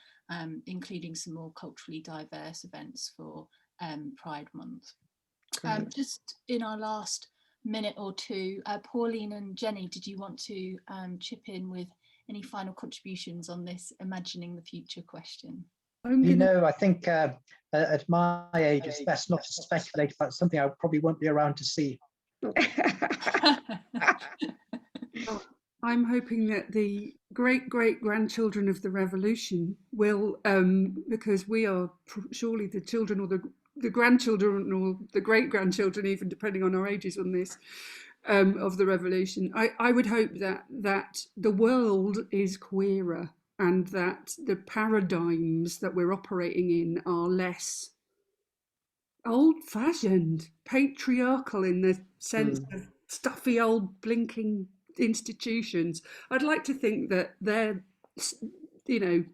Speaker 3: including some more culturally diverse events for Pride Month. Just in our last minute or two, Pauline and Jenny, did you want to chip in with any final contributions on this imagining the future question?
Speaker 8: I think at my age it's best not to speculate about something I probably won't be around to see.
Speaker 7: I'm hoping that the great-great-grandchildren of the revolution will, because we are surely the children or the grandchildren or the great-grandchildren, even depending on our ages on this, of the revolution. I would hope that the world is queerer and that the paradigms that we're operating in are less old-fashioned, patriarchal in the sense of stuffy old blinking institutions. I'd like to think that they're,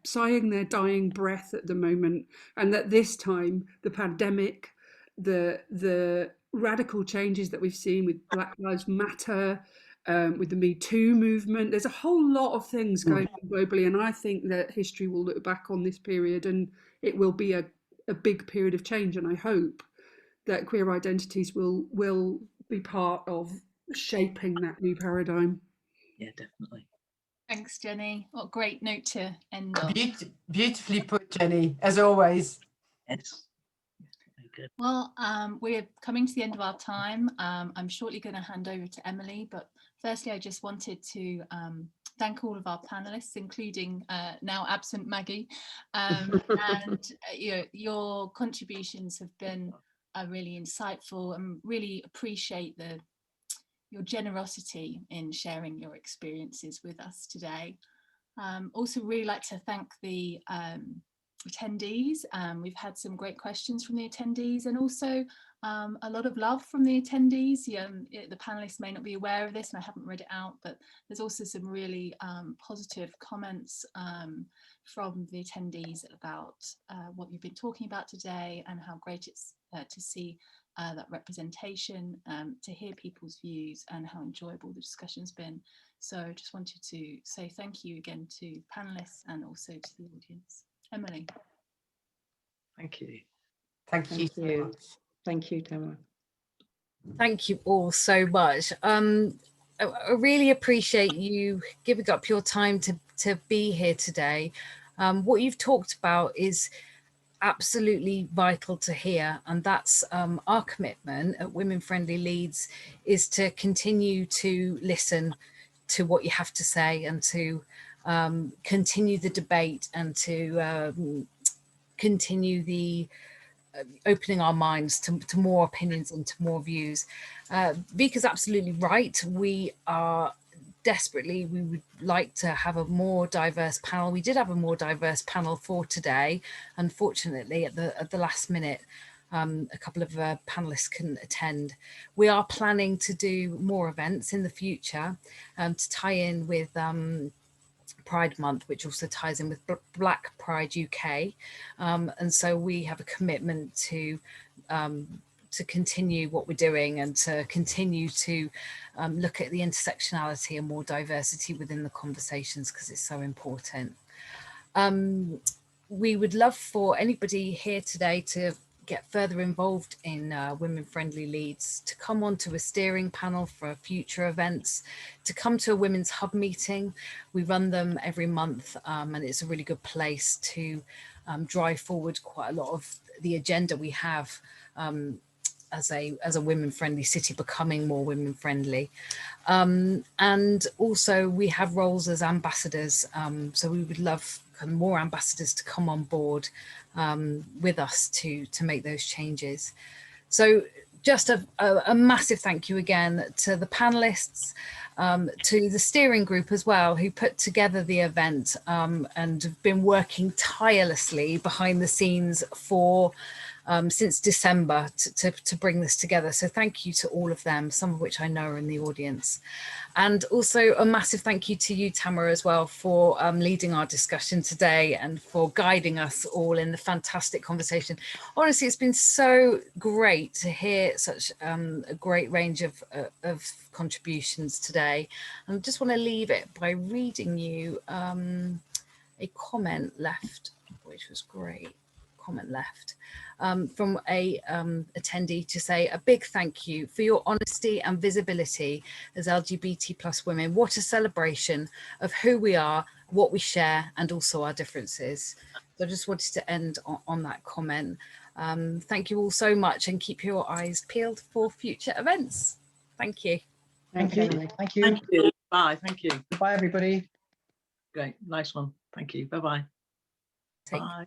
Speaker 7: sighing their dying breath at the moment, and that this time the pandemic, the radical changes that we've seen with Black Lives Matter, with the Me Too movement, there's a whole lot of things going on globally, and I think that history will look back on this period and it will be a big period of change, and I hope that queer identities will be part of shaping that new paradigm.
Speaker 6: Yeah, definitely.
Speaker 3: Thanks, Jenny. What a great note to end on.
Speaker 4: Beautifully put, Jenny, as always.
Speaker 6: Yes. Very good.
Speaker 3: Well, we're coming to the end of our time. I'm shortly going to hand over to Emily, but firstly, I just wanted to thank all of our panelists, including now absent Maggie, and your contributions have been really insightful, and really appreciate your generosity in sharing your experiences with us today. Also really like to thank the attendees. We've had some great questions from the attendees, and also a lot of love from the attendees. The panelists may not be aware of this and I haven't read it out, but there's also some really positive comments from the attendees about what you've been talking about today, and how great it's to see that representation, to hear people's views, and how enjoyable the discussion's been. So I just wanted to say thank you again to panelists and also to the audience. Emily.
Speaker 6: Thank you.
Speaker 4: Thank you so much.
Speaker 5: Thank you, Tamara.
Speaker 2: Thank you all so much. I really appreciate you giving up your time to be here today. What you've talked about is absolutely vital to hear, and that's our commitment at Women Friendly Leeds, is to continue to listen to what you have to say, and to continue the debate, and to continue the opening our minds to more opinions and to more views. Vika's absolutely right. We would like to have a more diverse panel. We did have a more diverse panel for today. Unfortunately, at the last minute, a couple of panelists couldn't attend. We are planning to do more events in the future to tie in with Pride Month, which also ties in with Black Pride UK, and so we have a commitment to continue what we're doing, and to continue to look at the intersectionality and more diversity within the conversations, because it's so important. We would love for anybody here today to get further involved in Women Friendly Leeds, to come onto a steering panel for future events, to come to a Women's Hub meeting. We run them every month, and it's a really good place to drive forward quite a lot of the agenda we have as a women friendly city, becoming more women friendly. And also we have roles as ambassadors, so we would love more ambassadors to come on board with us to make those changes. So just a massive thank you again to the panelists, to the steering group as well, who put together the event and have been working tirelessly behind the scenes for since December to bring this together. So thank you to all of them, some of which I know are in the audience. And also a massive thank you to you, Tamara, as well, for leading our discussion today and for guiding us all in the fantastic conversation. Honestly, it's been so great to hear such a great range of contributions today. And I just want to leave it by reading you a comment left, which was great. Comment left from a attendee to say a big thank you for your honesty and visibility as LGBT plus women. What a celebration of who we are, what we share, and also our differences. So I just wanted to end on that comment. Thank you all so much, and keep your eyes peeled for future events. Thank you.
Speaker 8: Thank you. Thank you.
Speaker 6: Thank you. Bye. Thank you.
Speaker 8: Bye, everybody.
Speaker 6: Great. Nice one. Thank you. Bye-bye.
Speaker 2: Take
Speaker 6: Bye.